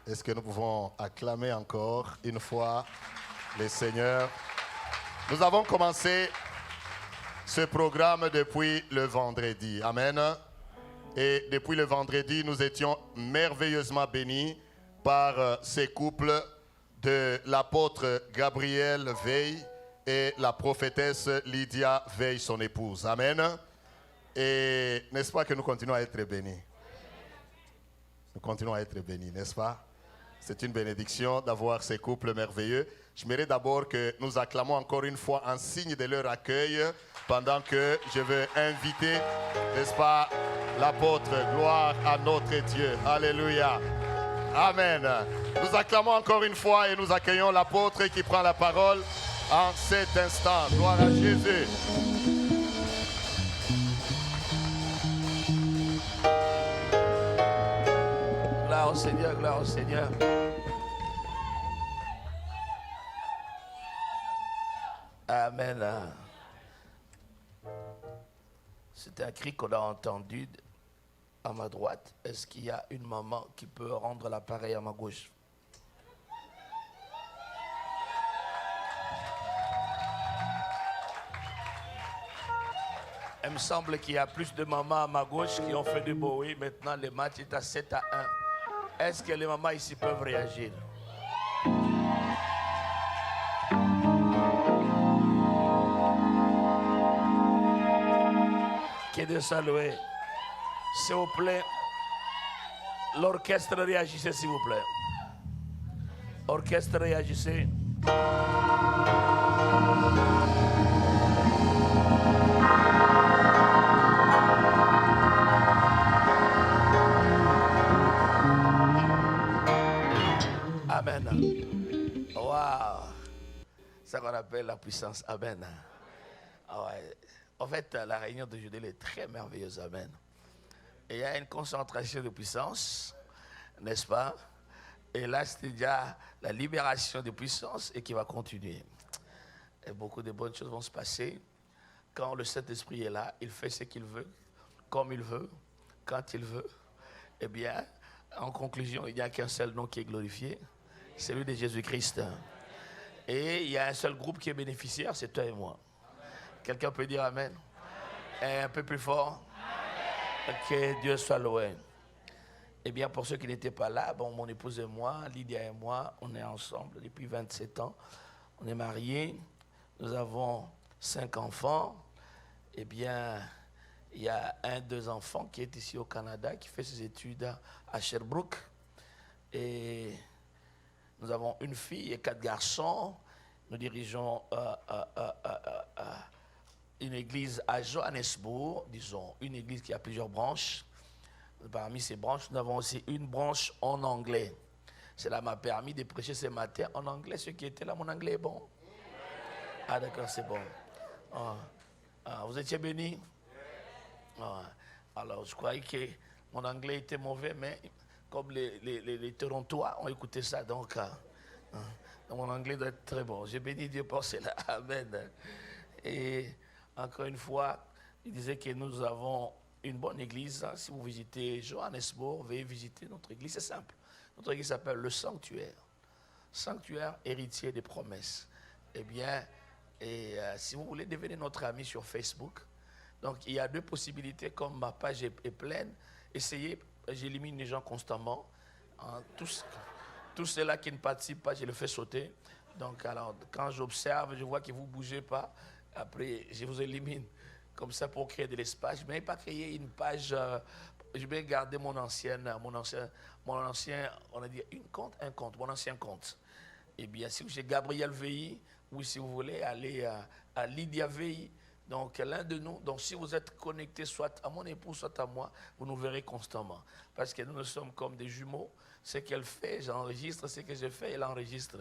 Est-ce que nous pouvons acclamer encore une fois le Seigneur? Nous avons commencé ce programme depuis le vendredi. Amen. Et depuis le vendredi, nous étions merveilleusement bénis par ces couples de l'apôtre Gabriel Veil et la prophétesse Lydia Veil, son épouse. Amen. Et n'est-ce pas que nous continuons à être bénis? Nous continuons à être bénis, n'est-ce pas? C'est une bénédiction d'avoir ces couples merveilleux. Je mérite d'abord que nous acclamons encore une fois en signe de leur accueil pendant que je veux inviter, n'est-ce pas, l'apôtre. Gloire à notre Dieu. Alléluia. Amen. Nous acclamons encore une fois et nous accueillons l'apôtre qui prend la parole en cet instant. Gloire à Jésus. Gloire au Seigneur, gloire au Seigneur. Amen. C'est un cri qu'on a entendu à ma droite. Est-ce qu'il y a une maman qui peut rendre l'appareil à ma gauche? Il me semble qu'il y a plus de mamans à ma gauche qui ont fait du beau oui. Maintenant, le match est à 7-1. Est-ce que les mamans ici peuvent réagir? Que Dieu soit loué. S'il vous plaît, l'orchestre réagissez, s'il vous plaît. Orchestre réagissez. Amen. Wow. C'est ça qu'on appelle la puissance. Amen. Ah ouais. En fait, la réunion d'aujourd'hui est très merveilleuse. Amen. Et il y a une concentration de puissance, n'est-ce pas? Et là, c'est déjà la libération de puissance et qui va continuer. Et beaucoup de bonnes choses vont se passer. Quand le Saint-Esprit est là, il fait ce qu'il veut, comme il veut, quand il veut. Eh bien, en conclusion, il n'y a qu'un seul nom qui est glorifié, c'est celui de Jésus-Christ. Et il y a un seul groupe qui est bénéficiaire, c'est toi et moi. Quelqu'un peut dire Amen? Et un peu plus fort. Amen. Que Dieu soit loué. Eh bien, pour ceux qui n'étaient pas là, bon, mon épouse et moi, Lydia et moi, on est ensemble depuis 27 ans. On est mariés. Nous avons 5 enfants. Eh bien, il y a 2 enfants qui est ici au Canada, qui fait ses études à Sherbrooke. Et nous avons une fille et 4 garçons. Nous dirigeons une église à Johannesburg, disons, une église qui a plusieurs branches. Parmi ces branches, nous avons aussi une branche en anglais. Cela m'a permis de prêcher ce matin en anglais. Ceux qui étaient là, mon anglais est bon? Ah d'accord, c'est bon. Vous étiez bénis? Alors, je croyais que mon anglais était mauvais, mais comme les Torontois ont écouté ça, donc mon anglais doit être très bon. J'ai béni Dieu pour cela. Amen. Et encore une fois, il disait que nous avons une bonne église. Si vous visitez Johannesburg, veuillez visiter notre église. C'est simple. Notre église s'appelle le Sanctuaire. Sanctuaire héritier des promesses. Eh bien, si vous voulez devenir notre ami sur Facebook, donc il y a 2 possibilités. Comme ma page est pleine, essayez, j'élimine les gens constamment. Tous ceux-là qui ne participent pas, je les fais sauter. Donc, alors, quand j'observe, je vois que vous ne bougez pas. Après, je vous élimine comme ça pour créer de l'espace. Je ne vais pas créer une page. Je vais garder mon ancien, on a dit un compte, mon ancien compte. Eh bien, si j'ai Gabriel Veil, ou si vous voulez aller à Lydia Veil, donc l'un de nous, donc si vous êtes connecté soit à mon épouse, soit à moi, vous nous verrez constamment. Parce que nous sommes comme des jumeaux. Ce qu'elle fait, j'enregistre. Ce que je fais, elle enregistre.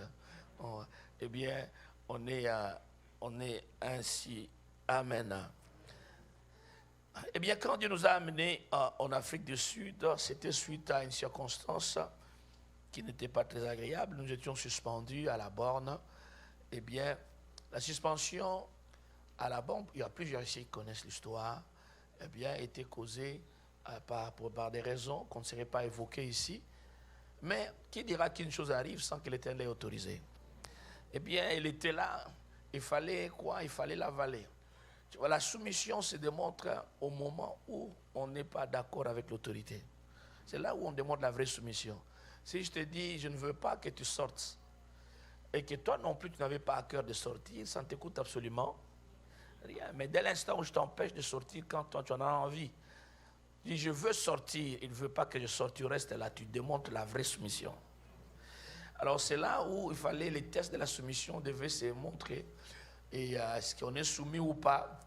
Eh bien, on est ainsi. Amen. Eh bien, quand Dieu nous a amenés en Afrique du Sud, c'était suite à une circonstance qui n'était pas très agréable. Nous étions suspendus à la borne. Eh bien, la suspension à la borne, il y a plusieurs ici qui connaissent l'histoire, eh bien, a été causée par des raisons qu'on ne saurait pas évoquer ici. Mais qui dira qu'une chose arrive sans que l'Éternel ait autorisé? Eh bien, il était là. Il fallait quoi? Il fallait l'avaler. Tu vois, la soumission se démontre au moment où on n'est pas d'accord avec l'autorité. C'est là où on demande la vraie soumission. Si je te dis, je ne veux pas que tu sortes, et que toi non plus tu n'avais pas à cœur de sortir, ça ne t'écoute absolument rien. Mais dès l'instant où je t'empêche de sortir, quand toi tu en as envie, tu dis je veux sortir, il ne veut pas que je sorte, tu restes là, tu démontres la vraie soumission. Alors c'est là où il fallait, les tests de la soumission devaient se montrer, et est-ce qu'on est soumis ou pas.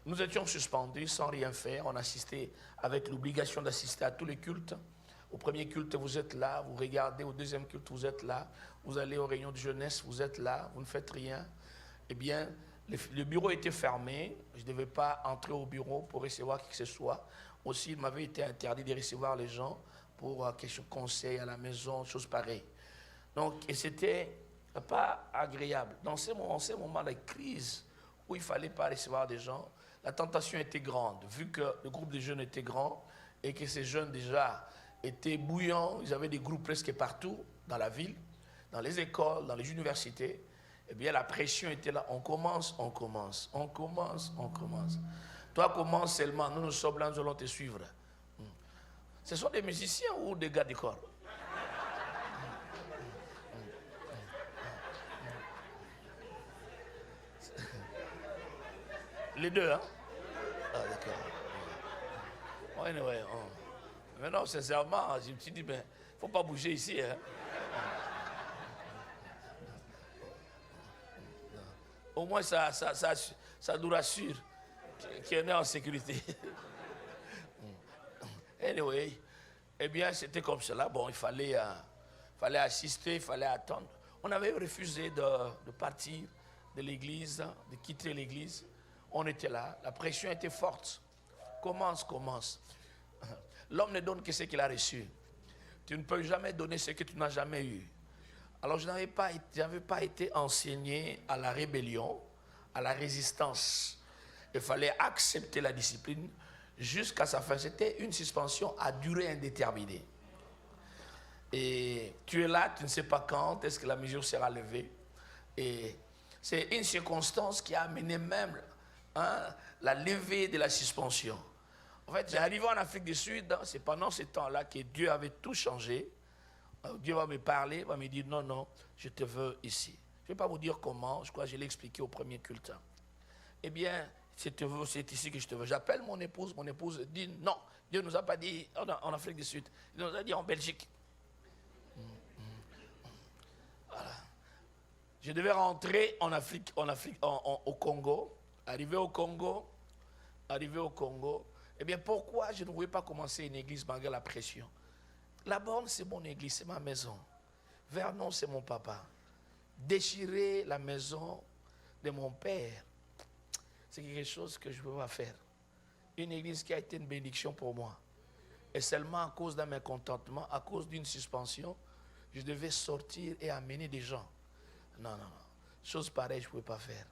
Nous étions suspendus sans rien faire, on assistait avec l'obligation d'assister à tous les cultes. Au premier culte, vous êtes là, vous regardez, au deuxième culte, vous êtes là, vous allez aux réunions de jeunesse, vous êtes là, vous ne faites rien. Eh bien, le bureau était fermé, je ne devais pas entrer au bureau pour recevoir qui que ce soit. Aussi, il m'avait été interdit de recevoir les gens pour quelques conseils à la maison, choses pareilles. Donc, et c'était pas agréable. Dans ces moments de crise où il ne fallait pas recevoir des gens, la tentation était grande, vu que le groupe de jeunes était grand et que ces jeunes déjà étaient bouillants, ils avaient des groupes presque partout dans la ville, dans les écoles, dans les universités. Eh bien, la pression était là. On commence. Toi, commence seulement. Nous sommes là, nous allons te suivre. Ce sont des musiciens ou des gars du corps? Les deux, hein? Ah, d'accord. Anyway, mais non, sincèrement, je me suis dit, ben, il ne faut pas bouger ici, hein? Au moins, ça nous rassure qu'on est en sécurité. Anyway, eh bien, c'était comme cela. Bon, il fallait assister, il fallait attendre. On avait refusé de partir de l'église, de quitter l'église. On était là, la pression était forte. Commence. L'homme ne donne que ce qu'il a reçu. Tu ne peux jamais donner ce que tu n'as jamais eu. Alors je n'avais pas été enseigné à la rébellion, à la résistance. Il fallait accepter la discipline jusqu'à sa fin. C'était une suspension à durée indéterminée. Et tu es là, tu ne sais pas quand est-ce que la mesure sera levée. Et c'est une circonstance qui a amené même la levée de la suspension. En fait, j'arrive en Afrique du Sud, c'est pendant ce temps-là que Dieu avait tout changé. Dieu va me parler, va me dire non, je te veux ici. Je ne vais pas vous dire comment, je crois que je l'ai expliqué au premier culte. Eh bien, c'est ici que je te veux. J'appelle mon épouse dit non, Dieu ne nous a pas dit en Afrique du Sud, il nous a dit en Belgique. Voilà. Je devais rentrer en Afrique, au Congo. Arrivé au Congo, eh bien pourquoi je ne pouvais pas commencer une église malgré la pression? La borne, c'est mon église, c'est ma maison. Vernon, c'est mon papa. Déchirer la maison de mon père, c'est quelque chose que je ne peux pas faire. Une église qui a été une bénédiction pour moi. Et seulement à cause d'un mécontentement, à cause d'une suspension, je devais sortir et amener des gens. Non. Chose pareille, je ne pouvais pas faire.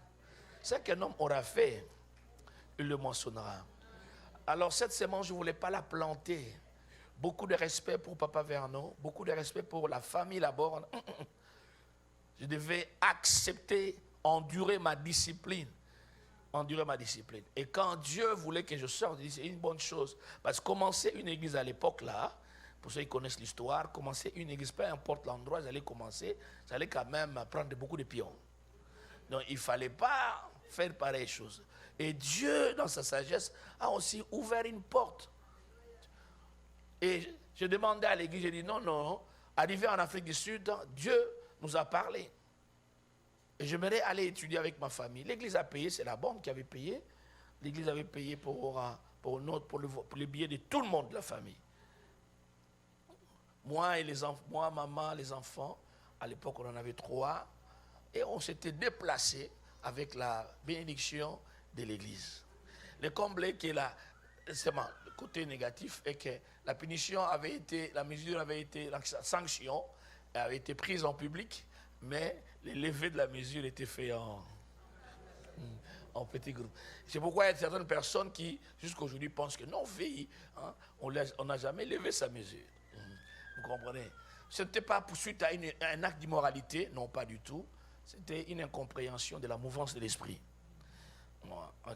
Ce qu'un homme aura fait, il le mentionnera. Alors cette semence, je ne voulais pas la planter. Beaucoup de respect pour Papa Vernon, beaucoup de respect pour la famille là-bas. Je devais accepter, endurer ma discipline. Et quand Dieu voulait que je sorte, c'est une bonne chose. Parce que commencer une église à l'époque là, pour ceux qui connaissent l'histoire, commencer une église, peu importe l'endroit, j'allais commencer, ça allait quand même prendre beaucoup de pions. Donc il ne fallait pas faire pareille chose. Et Dieu, dans sa sagesse, a aussi ouvert une porte. Et je demandais à l'église, j'ai dit non. Arrivé en Afrique du Sud, Dieu nous a parlé. Et j'aimerais aller étudier avec ma famille. L'église a payé, c'est la banque qui avait payé. L'église avait payé pour le billet de tout le monde de la famille. Moi, maman, les enfants, à l'époque on en avait 3. Et on s'était déplacé avec la bénédiction de l'église. Le comble est que le côté négatif est que la punition avait été, la sanction avait été prise en public, mais le lever de la mesure était fait en petits groupes. C'est pourquoi il y a certaines personnes qui, jusqu'à aujourd'hui, pensent que non, fille, on n'a jamais levé sa mesure. Vous comprenez? Ce n'était pas suite à un acte d'immoralité, non pas du tout. C'était une incompréhension de la mouvance de l'esprit.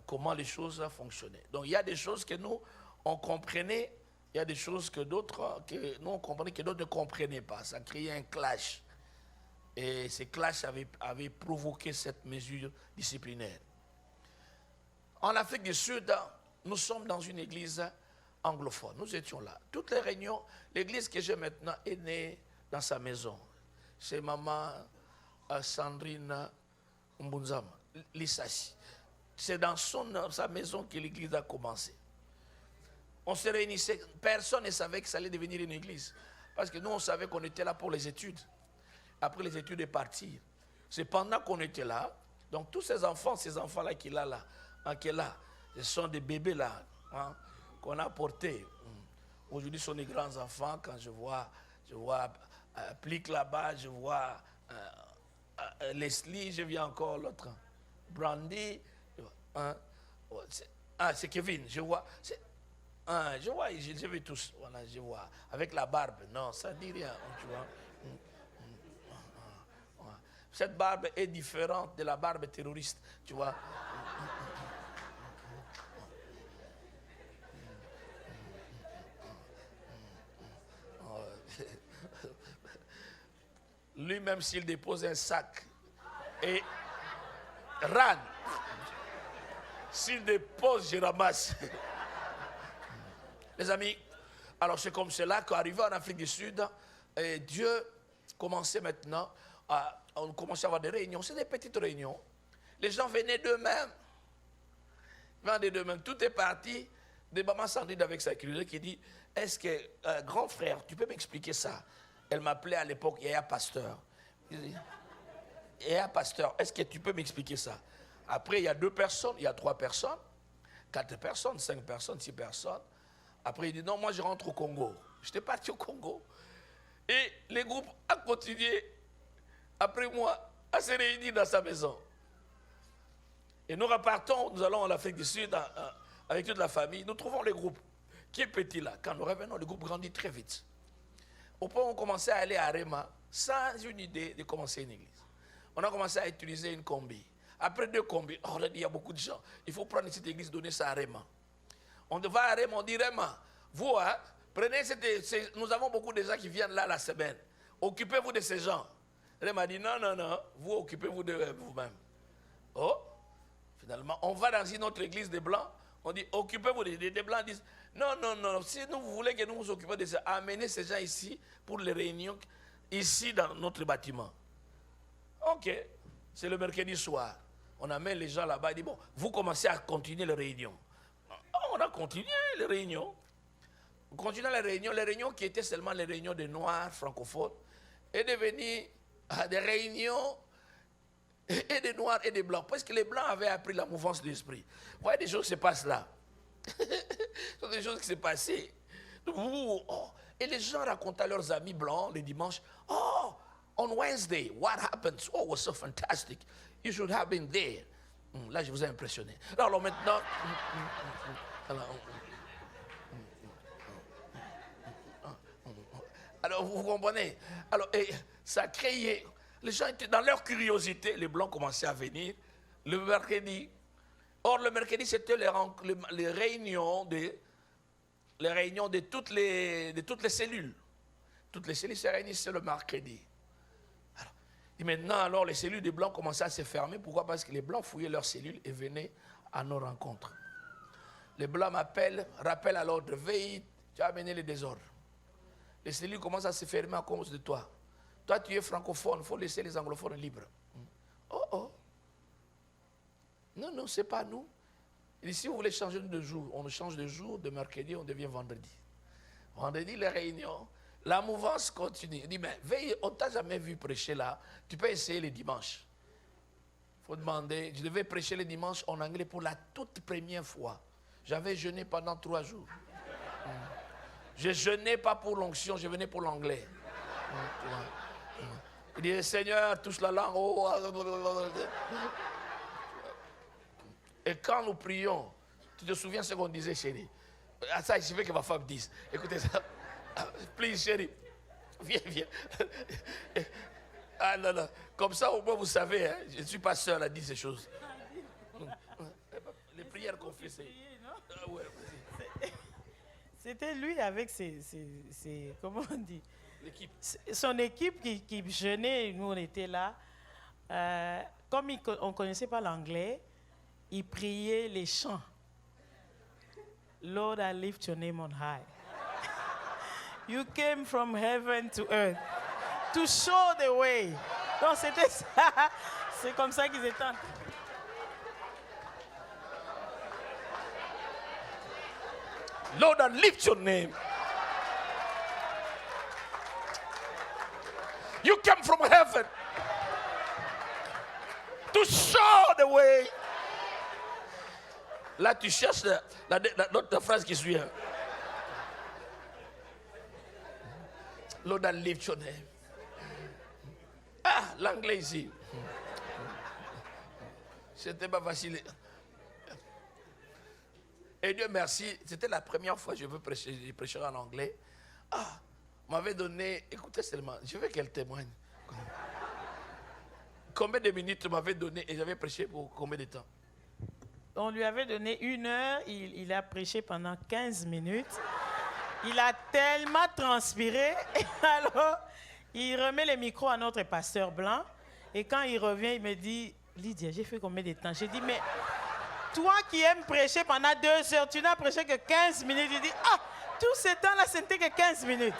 Comment les choses fonctionnaient. Donc il y a des choses que nous, on comprenait, il y a des choses que d'autres, que nous on comprenait, que d'autres ne comprenaient pas. Ça créait un clash. Et ces clashs avaient provoqué cette mesure disciplinaire. En Afrique du Sud, nous sommes dans une église anglophone. Nous étions là. Toutes les réunions, l'église que j'ai maintenant est née dans sa maison. C'est maman Sandrine Mbunzama, Lissachi. C'est dans sa maison que l'église a commencé. On se réunissait, personne ne savait que ça allait devenir une église. Parce que nous, on savait qu'on était là pour les études. Après les études et partir. C'est pendant qu'on était là. Donc tous ces enfants-là qu'il a là, ce sont des bébés là, hein, qu'on a portés. Aujourd'hui, ce sont des grands enfants. Quand je vois Plique là-bas, je vois Leslie, je viens encore l'autre. Brandy, hein, c'est Kevin, je vois. Je vais tous, voilà, je vois. Avec la barbe, non, ça ne dit rien, tu vois. Cette barbe est différente de la barbe terroriste, tu vois. Lui-même, s'il dépose un sac et râle, s'il dépose, je ramasse. Les amis, alors c'est comme cela qu'arrivé en Afrique du Sud, et Dieu commençait maintenant on commençait à avoir des réunions. C'est des petites réunions. Les gens venaient d'eux-mêmes. Tout est parti de maman Sandrine avec sa curiosité qui dit, est-ce que, grand frère, tu peux m'expliquer ça? Elle m'appelait à l'époque Yaya Pasteur. Yaya Pasteur, est-ce que tu peux m'expliquer ça? Après, il y a 2 personnes, il y a 3 personnes, 4 personnes, 5 personnes, 6 personnes. Après, il dit, non, moi je rentre au Congo. J'étais parti au Congo. Et les groupes ont continué, après moi, à se réunir dans sa maison. Et nous repartons, nous allons en Afrique du Sud avec toute la famille. Nous trouvons le groupe qui est petit là. Quand nous revenons, le groupe grandit très vite. Au point où on commençait à aller à Rema sans une idée de commencer une église. On a commencé à utiliser une combi. Après 2 combis, on a dit, il y a beaucoup de gens. Il faut prendre cette église, donner ça à Rema. On va à Rema, on dit Rema, vous, hein, prenez nous avons beaucoup de gens qui viennent là la semaine. Occupez-vous de ces gens. Rema dit, non, vous occupez-vous de vous-même. Oh, finalement, on va dans une autre église des Blancs, on dit, occupez-vous des Blancs disent, non, si vous voulez que nous nous occupions de ça, amenez ces gens ici pour les réunions, ici dans notre bâtiment. Ok, c'est le mercredi soir. On amène les gens là-bas et dit, bon, vous commencez à continuer les réunions. On a continué les réunions. On continue les réunions qui étaient seulement les réunions des Noirs francophones, est devenu des réunions et des Noirs et des Blancs, parce que les Blancs avaient appris la mouvance de l'esprit. Vous voyez, des choses se passent là. Ce sont des choses qui se passées. Et les gens racontaient à leurs amis blancs les dimanches, oh, on Wednesday, what happened? Oh, it was so fantastic. You should have been there. Là, je vous ai impressionné. Alors maintenant... Alors, vous comprenez? Alors, ça créait... Les gens étaient dans leur curiosité. Les Blancs commençaient à venir le mercredi. Or, le mercredi, c'était les réunions de toutes les cellules. Toutes les cellules se réunissaient le mercredi. Alors, et maintenant, alors, les cellules des Blancs commençaient à se fermer. Pourquoi? Parce que les Blancs fouillaient leurs cellules et venaient à nos rencontres. Les Blancs m'appellent, rappellent à l'ordre, veille, tu as amené les désordres. Les cellules commencent à se fermer à cause de toi. Toi, tu es francophone, il faut laisser les anglophones libres. Oh. Non, c'est pas nous. Et si vous voulez changer de jour, on change de jour, de mercredi, on devient vendredi. Vendredi, les réunions, la mouvance continue. Il dit, mais veille, on ne t'a jamais vu prêcher là, tu peux essayer les dimanches. Il faut demander, je devais prêcher les dimanches en anglais pour la toute première fois. J'avais jeûné pendant 3 jours. Je jeûnais pas pour l'onction, je venais pour l'anglais. Il dit, Seigneur, touche la langue. Oh. Et quand nous prions, tu te souviens ce qu'on disait, chérie? Ça, il suffit que ma femme dise. Écoutez ça. Please, chérie. Viens. Ah non. Comme ça, au moins, vous savez, hein, je ne suis pas seul à dire ces choses. Les prières confessées. Ah ouais, vas-y. C'était lui avec ses comment on dit, L'équipe. son équipe qui jeûnait, nous on était là. Comme on ne connaissait pas l'anglais, il priait les chants. Lord, I lift your name on high. You came from heaven to earth to show the way. Donc c'était ça. C'est comme ça qu'ils étaient. Lord, I lift your name. You came from heaven to show the way. Là, tu cherches l'autre phrase qui suit. Lord, I lift your name. Ah, l'anglais ici. C'était pas facile. Et Dieu merci, c'était la première fois que je prêcherai en anglais. Ah, on m'avait donné, écoutez seulement, je veux qu'elle témoigne. Combien de minutes m'avait donné et j'avais prêché pour combien de temps? On lui avait donné 1 heure, il a prêché pendant 15 minutes. Il a tellement transpiré. Alors, il remet le micro à notre pasteur blanc. Et quand il revient, il me dit, Lydia, j'ai fait combien de temps? J'ai dit, mais toi qui aimes prêcher pendant 2 heures, tu n'as prêché que 15 minutes. Il dit, ah, tout ce temps-là, ce n'était que 15 minutes.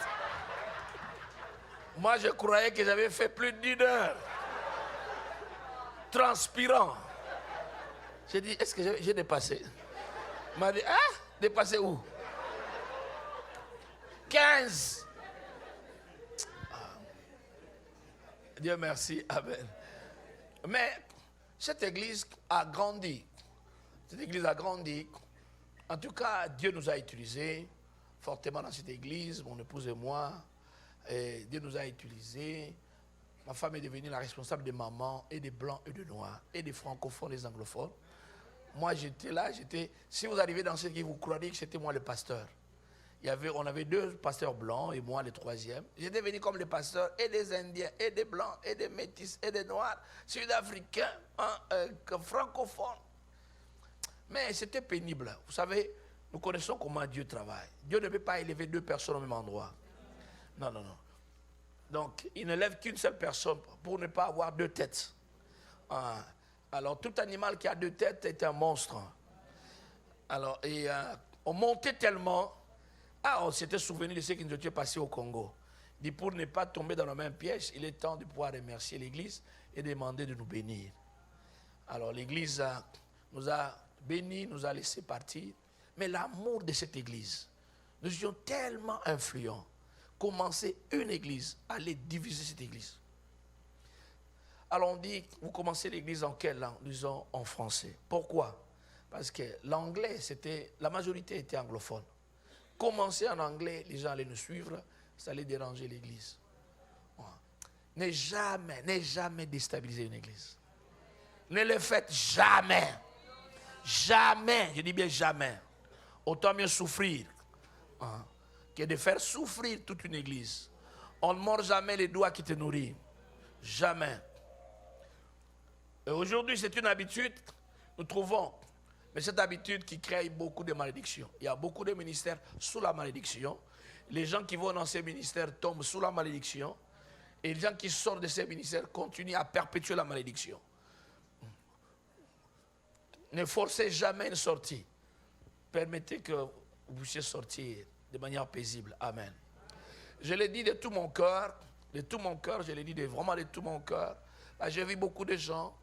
Moi, je croyais que j'avais fait plus d'1 heure. Transpirant. J'ai dit, est-ce que j'ai dépassé? Il m'a dit, ah, dépassé où? 15. Ah. Dieu merci, amen. Mais cette église a grandi. Cette église a grandi. En tout cas, Dieu nous a utilisés fortement dans cette église, mon épouse et moi. Et Dieu nous a utilisés. Ma femme est devenue la responsable des mamans et des blancs et des noirs, et des francophones et des anglophones. Moi, j'étais là, si vous arrivez dans cette église, vous croiriez que c'était moi le pasteur. On avait 2 pasteurs blancs et moi le 3e. J'étais venu comme le pasteur et des Indiens, et des blancs, et des métis, et des noirs, sud-africains, francophones. Mais c'était pénible. Vous savez, nous connaissons comment Dieu travaille. Dieu ne peut pas élever 2 personnes au même endroit. Non. Donc, il ne lève qu'une seule personne pour ne pas avoir 2 têtes. Alors, tout animal qui a 2 têtes est un monstre. Alors, on montait tellement. On s'était souvenu de ce qui nous était passé au Congo. Il dit, pour ne pas tomber dans le même piège, il est temps de pouvoir remercier l'Église et demander de nous bénir. Alors, l'Église nous a bénis, nous a laissé partir. Mais l'amour de cette Église, nous étions tellement influents. Commencer une église, aller diviser cette église. Alors on dit, vous commencez l'église en quelle langue? Nous disons en français. Pourquoi? Parce que l'anglais, la majorité était anglophone. Commencer en anglais, les gens allaient nous suivre, ça allait déranger l'église. Ne jamais déstabiliser une église. Ne le faites jamais. Jamais, je dis bien jamais. Autant mieux souffrir que de faire souffrir toute une église. On ne mord jamais les doigts qui te nourrissent. Jamais. Et aujourd'hui, c'est une habitude, nous trouvons, mais cette habitude qui crée beaucoup de malédictions. Il y a beaucoup de ministères sous la malédiction. Les gens qui vont dans ces ministères tombent sous la malédiction. Et les gens qui sortent de ces ministères continuent à perpétuer la malédiction. Ne forcez jamais une sortie. Permettez que vous puissiez sortir de manière paisible. Amen. Je l'ai dit de tout mon cœur, je l'ai dit vraiment de tout mon cœur. J'ai vu beaucoup de gens,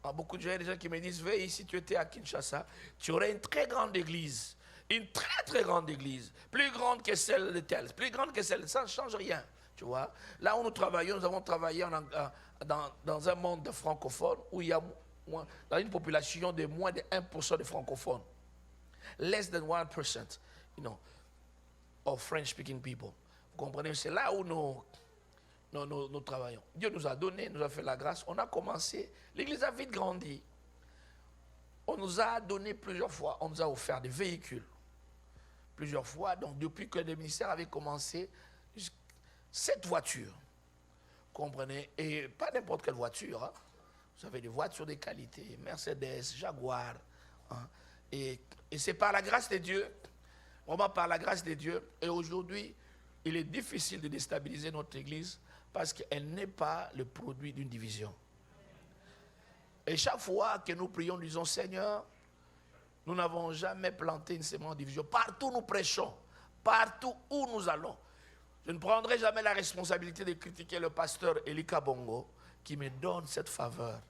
des gens qui me disent, veille, si tu étais à Kinshasa, tu aurais une très grande église. Une très très grande église. Plus grande que celle de telle, plus grande que celle, ça ne change rien. Tu vois. Là où nous travaillons, nous avons travaillé dans un monde de francophones où il y a dans une population de moins de 1% de francophones. Less than 1%, of French-speaking people. Vous comprenez? C'est là où nous travaillons. Dieu nous a donné, nous a fait la grâce. On a commencé. L'église a vite grandi. On nous a donné plusieurs fois, on nous a offert des véhicules. Plusieurs fois. Donc, depuis que le ministère avait commencé, cette voiture, comprenez, et pas n'importe quelle voiture, hein. Vous avez des voitures de qualité, Mercedes, Jaguar, hein. Et c'est par la grâce de Dieu, vraiment par la grâce de Dieu, et aujourd'hui, il est difficile de déstabiliser notre église parce qu'elle n'est pas le produit d'une division. Et chaque fois que nous prions, nous disons, Seigneur, nous n'avons jamais planté une sémence de division. Partout où nous prêchons, partout où nous allons, je ne prendrai jamais la responsabilité de critiquer le pasteur Eli Kabongo qui me donne cette faveur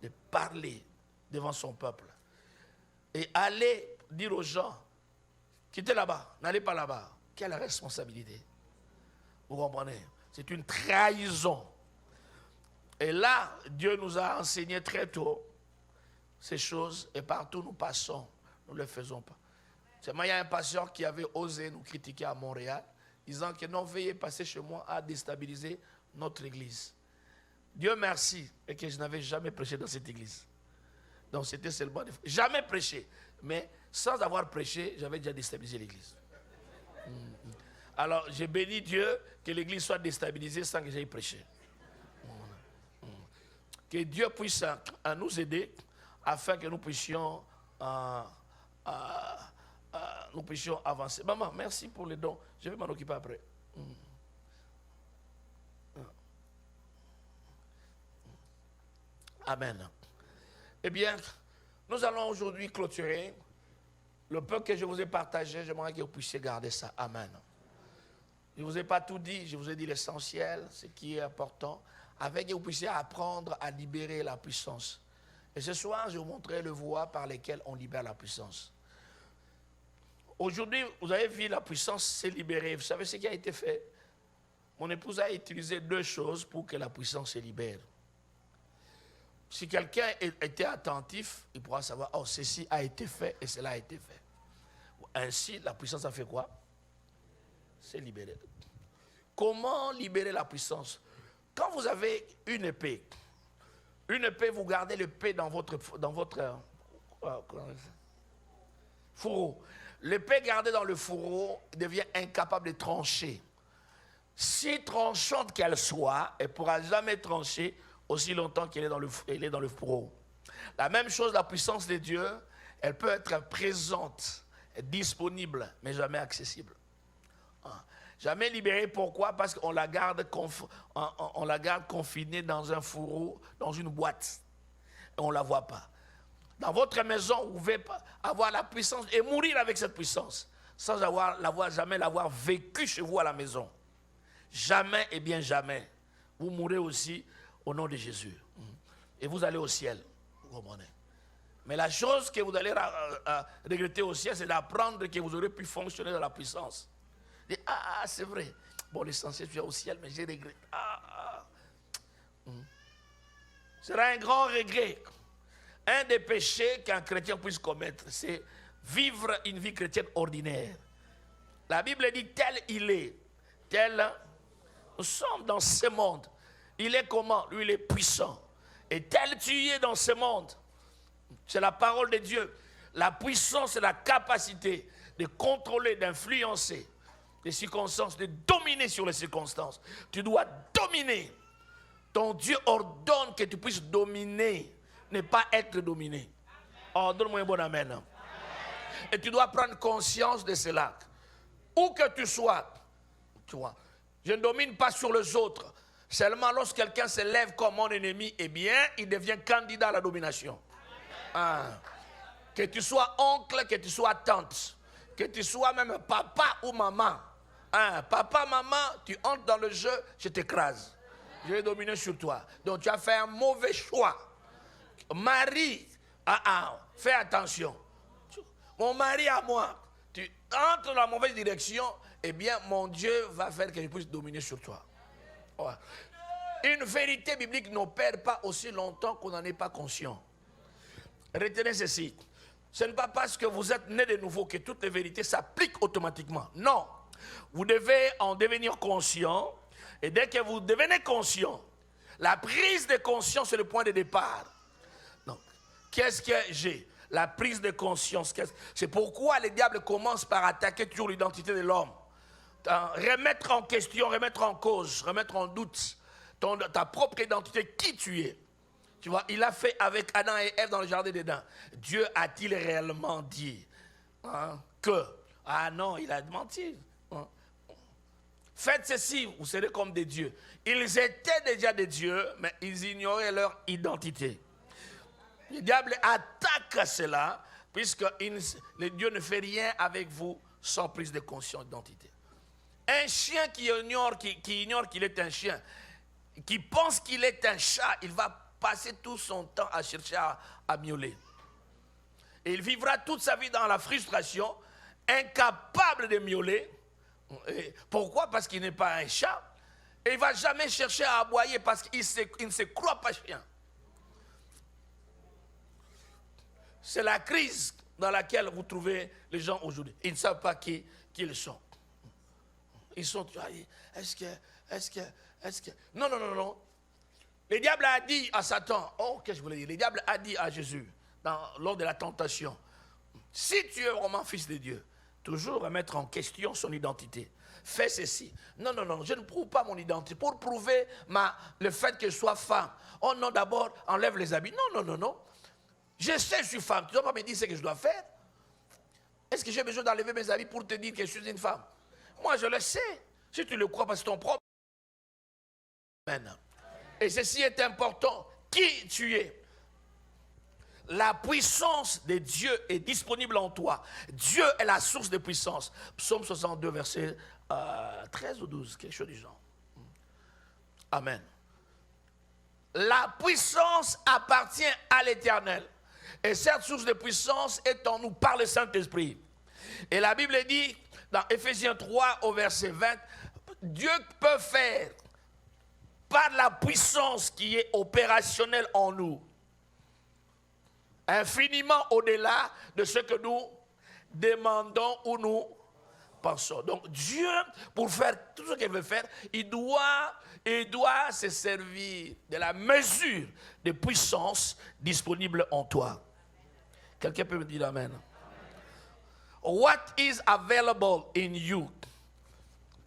de parler devant son peuple. Et aller dire aux gens, quittez là-bas, n'allez pas là-bas. Quelle responsabilité? Vous comprenez? C'est une trahison. Et là, Dieu nous a enseigné très tôt ces choses et partout où nous passons, nous ne le faisons pas. Seulement, il y a un pasteur qui avait osé nous critiquer à Montréal, disant que non, veuillez passer chez moi à déstabiliser notre église. Dieu merci, et que je n'avais jamais prêché dans cette église. Donc c'était seulement jamais prêché, mais sans avoir prêché, j'avais déjà déstabilisé l'église. Alors j'ai béni Dieu que l'église soit déstabilisée sans que j'aille prêcher. Que Dieu puisse nous aider afin que nous puissions avancer. Maman, merci pour les dons. Je vais m'en occuper après. Amen. Eh bien, nous allons aujourd'hui clôturer. Le peu que je vous ai partagé, j'aimerais que vous puissiez garder ça. Amen. Je ne vous ai pas tout dit, je vous ai dit l'essentiel, ce qui est important, afin que vous puissiez apprendre à libérer la puissance. Et ce soir, je vous montrerai le voie par lesquelles on libère la puissance. Aujourd'hui, vous avez vu la puissance s'est libérée. Vous savez ce qui a été fait? Mon épouse a utilisé 2 choses pour que la puissance se libère. Si quelqu'un était attentif, il pourra savoir, oh, ceci a été fait et cela a été fait. Ainsi, la puissance a fait quoi? C'est libéré. Comment libérer la puissance? Quand vous avez une épée, vous gardez l'épée dans votre fourreau. L'épée gardée dans le fourreau devient incapable de trancher. Si tranchante qu'elle soit, elle ne pourra jamais trancher aussi longtemps qu'elle est dans le fourreau. La même chose, la puissance de Dieu, elle peut être présente, disponible, mais jamais accessible. Jamais libérée, pourquoi? Parce qu'on la garde confinée dans un fourreau, dans une boîte. Et on ne la voit pas. Dans votre maison, vous pouvez avoir la puissance et mourir avec cette puissance, sans jamais l'avoir vécu chez vous à la maison. Jamais et bien jamais. Vous mourrez aussi au nom de Jésus. Et vous allez au ciel. Vous comprenez? Mais la chose que vous allez regretter au ciel, c'est d'apprendre que vous aurez pu fonctionner dans la puissance. Et, c'est vrai. Bon, l'essentiel, je suis au ciel, mais j'ai regretté. Ce sera un grand regret. Un des péchés qu'un chrétien puisse commettre, c'est vivre une vie chrétienne ordinaire. La Bible dit tel il est. Nous sommes dans ce monde. Il est comment? Lui, il est puissant. Et tel tu es dans ce monde. C'est la parole de Dieu. La puissance, c'est la capacité de contrôler, d'influencer les circonstances, de dominer sur les circonstances. Tu dois dominer. Ton Dieu ordonne que tu puisses dominer, ne pas être dominé. Oh, donne-moi un bon amen. Amen. Et tu dois prendre conscience de cela. Où que tu sois, tu vois, je ne domine pas sur les autres. Seulement lorsque quelqu'un se lève comme mon ennemi, eh bien, il devient candidat à la domination. Que tu sois oncle, que tu sois tante, que tu sois même papa ou maman. Papa, maman, tu entres dans le jeu, je t'écrase. Je vais dominer sur toi. Donc tu as fait un mauvais choix. Marie, fais attention. Mon mari à moi, tu entres dans la mauvaise direction, eh bien mon Dieu va faire que je puisse dominer sur toi. Ouais. Une vérité biblique n'opère pas aussi longtemps qu'on n'en est pas conscient. Retenez ceci. Ce n'est pas parce que vous êtes né de nouveau que toutes les vérités s'appliquent automatiquement. Non. Vous devez en devenir conscient. Et dès que vous devenez conscient, la prise de conscience c'est le point de départ. Donc, qu'est-ce que j'ai? La prise de conscience. C'est pourquoi le diable commence par attaquer toujours l'identité de l'homme. remettre en question, remettre en cause, remettre en doute ta propre identité, qui tu es. Tu vois, il a fait avec Adam et Ève dans le jardin d'Éden. Dieu a-t-il réellement dit que... Ah non, il a menti. Faites ceci, vous serez comme des dieux. Ils étaient déjà des dieux, mais ils ignoraient leur identité. Le diable attaque cela, puisque le Dieu ne fait rien avec vous sans prise de conscience d'identité. Un chien qui ignore qu'il est un chien, qui pense qu'il est un chat, il va passer tout son temps à chercher à miauler. Et il vivra toute sa vie dans la frustration, incapable de miauler. Et pourquoi? Parce qu'il n'est pas un chat. Et il ne va jamais chercher à aboyer parce qu'il ne se croit pas chien. C'est la crise dans laquelle vous trouvez les gens aujourd'hui. Ils ne savent pas qui ils sont. Ils sont... Est-ce que... Non. Le diable a dit à Satan, qu'est-ce que je voulais dire? Le diable a dit à Jésus, lors de la tentation, si tu es vraiment fils de Dieu, toujours remettre en question son identité. Fais ceci. Non, je ne prouve pas mon identité. Pour prouver le fait que je sois femme. Oh non, d'abord, enlève les habits. Non. Je sais que je suis femme. Tu ne dois pas me dire ce que je dois faire. Est-ce que j'ai besoin d'enlever mes habits pour te dire que je suis une femme? Moi, je le sais. Si tu le crois, parce que c'est ton propre. Amen. Et ceci est important. Qui tu es? La puissance de Dieu est disponible en toi. Dieu est la source de puissance. Psaume 62, verset 13 ou 12, quelque chose du genre. Amen. La puissance appartient à l'Éternel. Et cette source de puissance est en nous par le Saint-Esprit. Et la Bible dit, dans Éphésiens 3, au verset 20, Dieu peut faire, par la puissance qui est opérationnelle en nous, infiniment au-delà de ce que nous demandons ou nous pensons. Donc Dieu, pour faire tout ce qu'il veut faire, il doit se servir de la mesure de puissance disponible en toi. Quelqu'un peut me dire amen? What is available in you?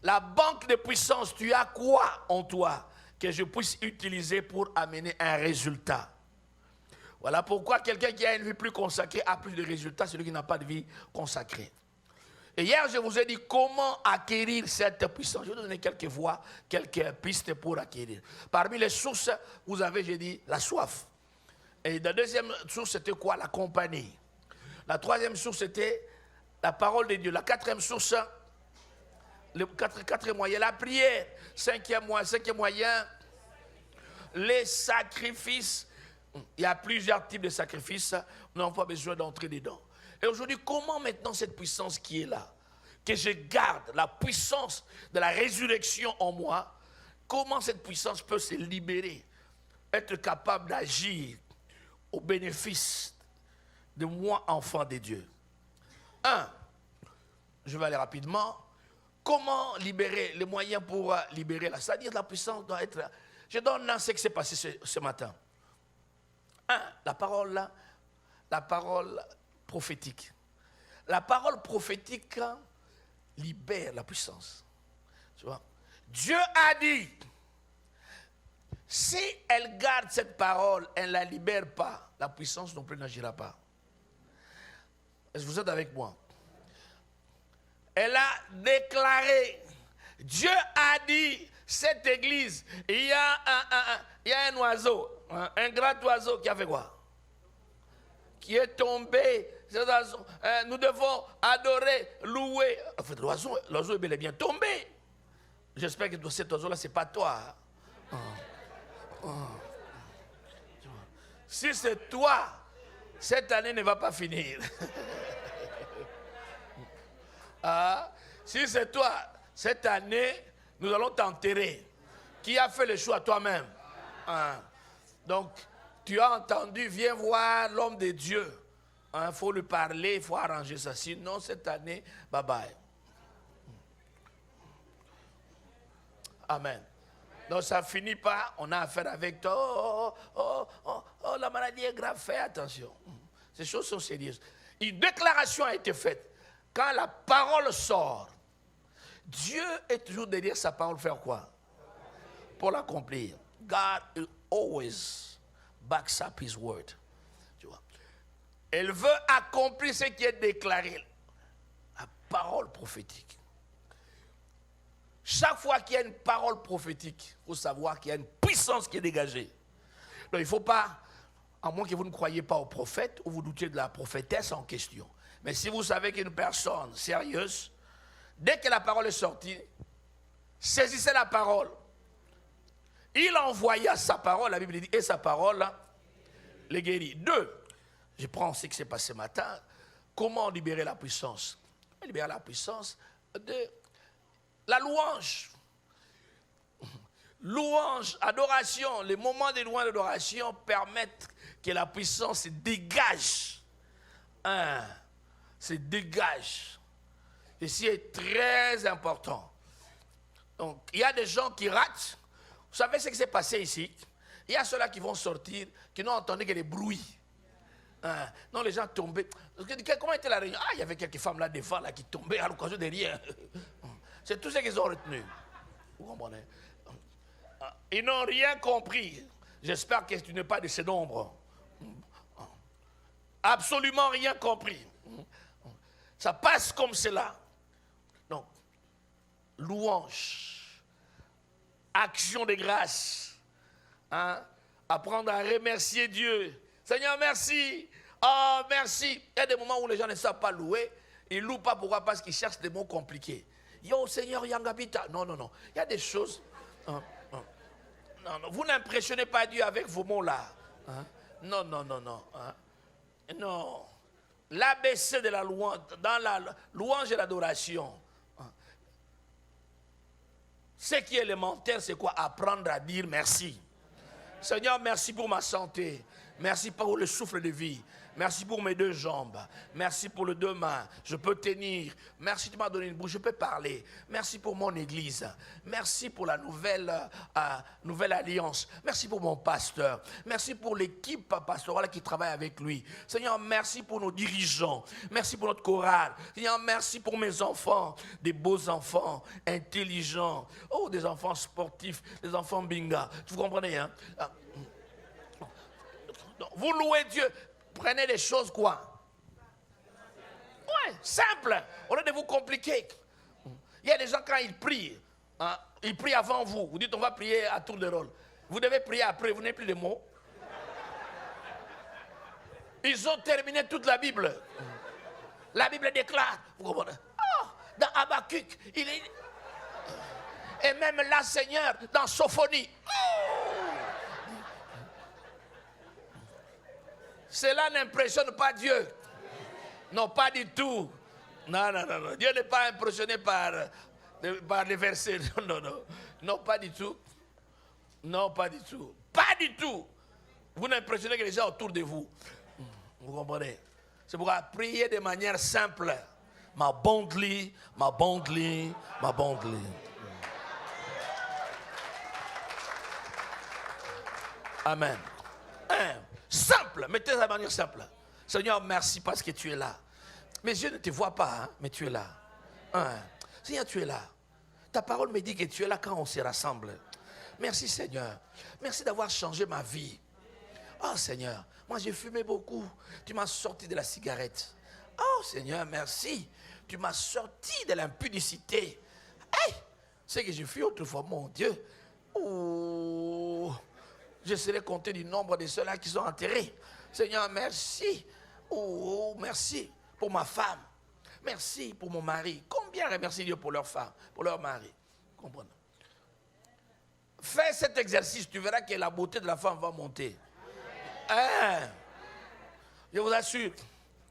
La banque de puissance, tu as quoi en toi que je puisse utiliser pour amener un résultat? Voilà pourquoi quelqu'un qui a une vie plus consacrée a plus de résultats, celui qui n'a pas de vie consacrée. Et hier, je vous ai dit comment acquérir cette puissance. Je vais vous donner quelques voies, quelques pistes pour acquérir. Parmi les sources, vous avez, j'ai dit, la soif. Et la deuxième source, c'était quoi? La compagnie. La troisième source, c'était la parole de Dieu. La quatrième source, le quatrième moyen, la prière. Cinquième moyen, les sacrifices. Il y a plusieurs types de sacrifices, nous n'avons pas besoin d'entrer dedans. Et aujourd'hui, comment maintenant cette puissance qui est là, que je garde, la puissance de la résurrection en moi, comment cette puissance peut se libérer, être capable d'agir au bénéfice de moi, enfant de Dieu? Je vais aller rapidement. Comment libérer les moyens pour libérer là? C'est-à-dire la puissance doit être là. Je donne ce qui s'est passé ce matin. La parole prophétique. La parole prophétique libère la puissance. Tu vois? Dieu a dit, si elle garde cette parole, elle ne la libère pas, la puissance non plus n'agira pas. Est-ce que vous êtes avec moi? Elle a déclaré, Dieu a dit, cette église, il y a un oiseau, un grand oiseau qui a fait quoi? Qui est tombé. Nous devons adorer, louer. En fait, l'oiseau est bel et bien tombé. J'espère que cet oiseau-là, ce n'est pas toi. Si c'est toi, cette année ne va pas finir. Si c'est toi, cette année, nous allons t'enterrer. Qui a fait le choix? Toi-même. Donc, tu as entendu, viens voir l'homme de Dieu. Il faut lui parler, il faut arranger ça. Sinon, cette année, bye bye. Amen. Donc, ça ne finit pas. On a affaire avec toi. Oh, la maladie est grave. Fais attention. Ces choses sont sérieuses. Une déclaration a été faite. Quand la parole sort, Dieu est toujours derrière sa parole, faire quoi? Pour l'accomplir. God always backs up his word. Tu vois? Elle veut accomplir ce qui est déclaré. La parole prophétique. Chaque fois qu'il y a une parole prophétique, il faut savoir qu'il y a une puissance qui est dégagée. Donc il ne faut pas, à moins que vous ne croyiez pas au prophète ou vous doutiez de la prophétesse en question. Mais si vous savez qu'une personne sérieuse, dès que la parole est sortie, saisissez la parole. Il envoya sa parole, la Bible dit, et sa parole les guérit. 2, je prends ce qui s'est passé ce matin. Comment libérer la puissance? Libérer la puissance de la louange. Louange, adoration, les moments de louange et d'adoration permettent que la puissance se dégage. Se dégage. Ceci est très important. Donc, il y a des gens qui ratent. Vous savez ce qui s'est passé ici? Il y a ceux-là qui vont sortir, qui n'ont entendu que des bruits. Non, les gens tombaient. Comment était la réunion? Il y avait quelques femmes là devant là, qui tombaient à l'occasion de rien. C'est tout ce qu'ils ont retenu. Vous comprenez? Ils n'ont rien compris. J'espère que tu n'es pas de ces nombres. Absolument rien compris. Ça passe comme cela. Donc, louange, action de grâce, apprendre à remercier Dieu. Seigneur, merci. Oh, merci. Il y a des moments où les gens ne savent pas louer. Ils ne louent pas. Pourquoi? Parce qu'ils cherchent des mots compliqués. Yo, Seigneur, Yangabita. Non, non, non. Il y a des choses. Non, non. Vous n'impressionnez pas Dieu avec vos mots-là. Non, non, non, non. Non. L'ABC de la louange, dans la louange et l'adoration, ce qui est élémentaire, c'est quoi? Apprendre à dire merci. Seigneur, merci pour ma santé. Merci pour le souffle de vie. Merci pour mes 2 jambes. Merci pour les 2 mains. Je peux tenir. Merci, tu m'as donné une bouche. Je peux parler. Merci pour mon église. Merci pour la nouvelle alliance. Merci pour mon pasteur. Merci pour l'équipe pastorale qui travaille avec lui. Seigneur, merci pour nos dirigeants. Merci pour notre chorale. Seigneur, merci pour mes enfants. Des beaux enfants, intelligents. Oh, des enfants sportifs, des enfants binga. Vous comprenez, hein? Vous louez Dieu. Prenez les choses quoi? Ouais, simple. Au lieu de vous compliquer. Il y a des gens quand ils prient avant vous. Vous dites on va prier à tour de rôle. Vous devez prier après, vous n'avez plus de mots. Ils ont terminé toute la Bible. La Bible déclare. Vous comprenez? Oh, dans Habakkuk, il est... Et même là, Seigneur, dans Sophonie. Cela n'impressionne pas Dieu. Non, pas du tout. Non, non, non, non. Dieu n'est pas impressionné par les versets. Non, non, non. Non, pas du tout. Non, pas du tout. Pas du tout. Vous n'impressionnez que les gens autour de vous. Vous comprenez? C'est pourquoi prier de manière simple. Ma bondly, ma bondly, ma bondly. Amen. Simple, mettez ça de manière simple. Seigneur, merci parce que tu es là. Mes yeux ne te voient pas, hein, mais tu es là. Seigneur, tu es là. Ta parole me dit que tu es là quand on se rassemble. Merci Seigneur. Merci d'avoir changé ma vie. Oh Seigneur, moi j'ai fumé beaucoup. Tu m'as sorti de la cigarette. Oh Seigneur, merci. Tu m'as sorti de l'impudicité. Hey, c'est que j'ai fui autrefois, mon Dieu. Oh, je serai compté du nombre de ceux-là qui sont enterrés. Seigneur, merci. Oh, merci pour ma femme. Merci pour mon mari. Combien remercient Dieu pour leur femme, pour leur mari? Comprenez? Fais cet exercice, tu verras que la beauté de la femme va monter. Je vous assure,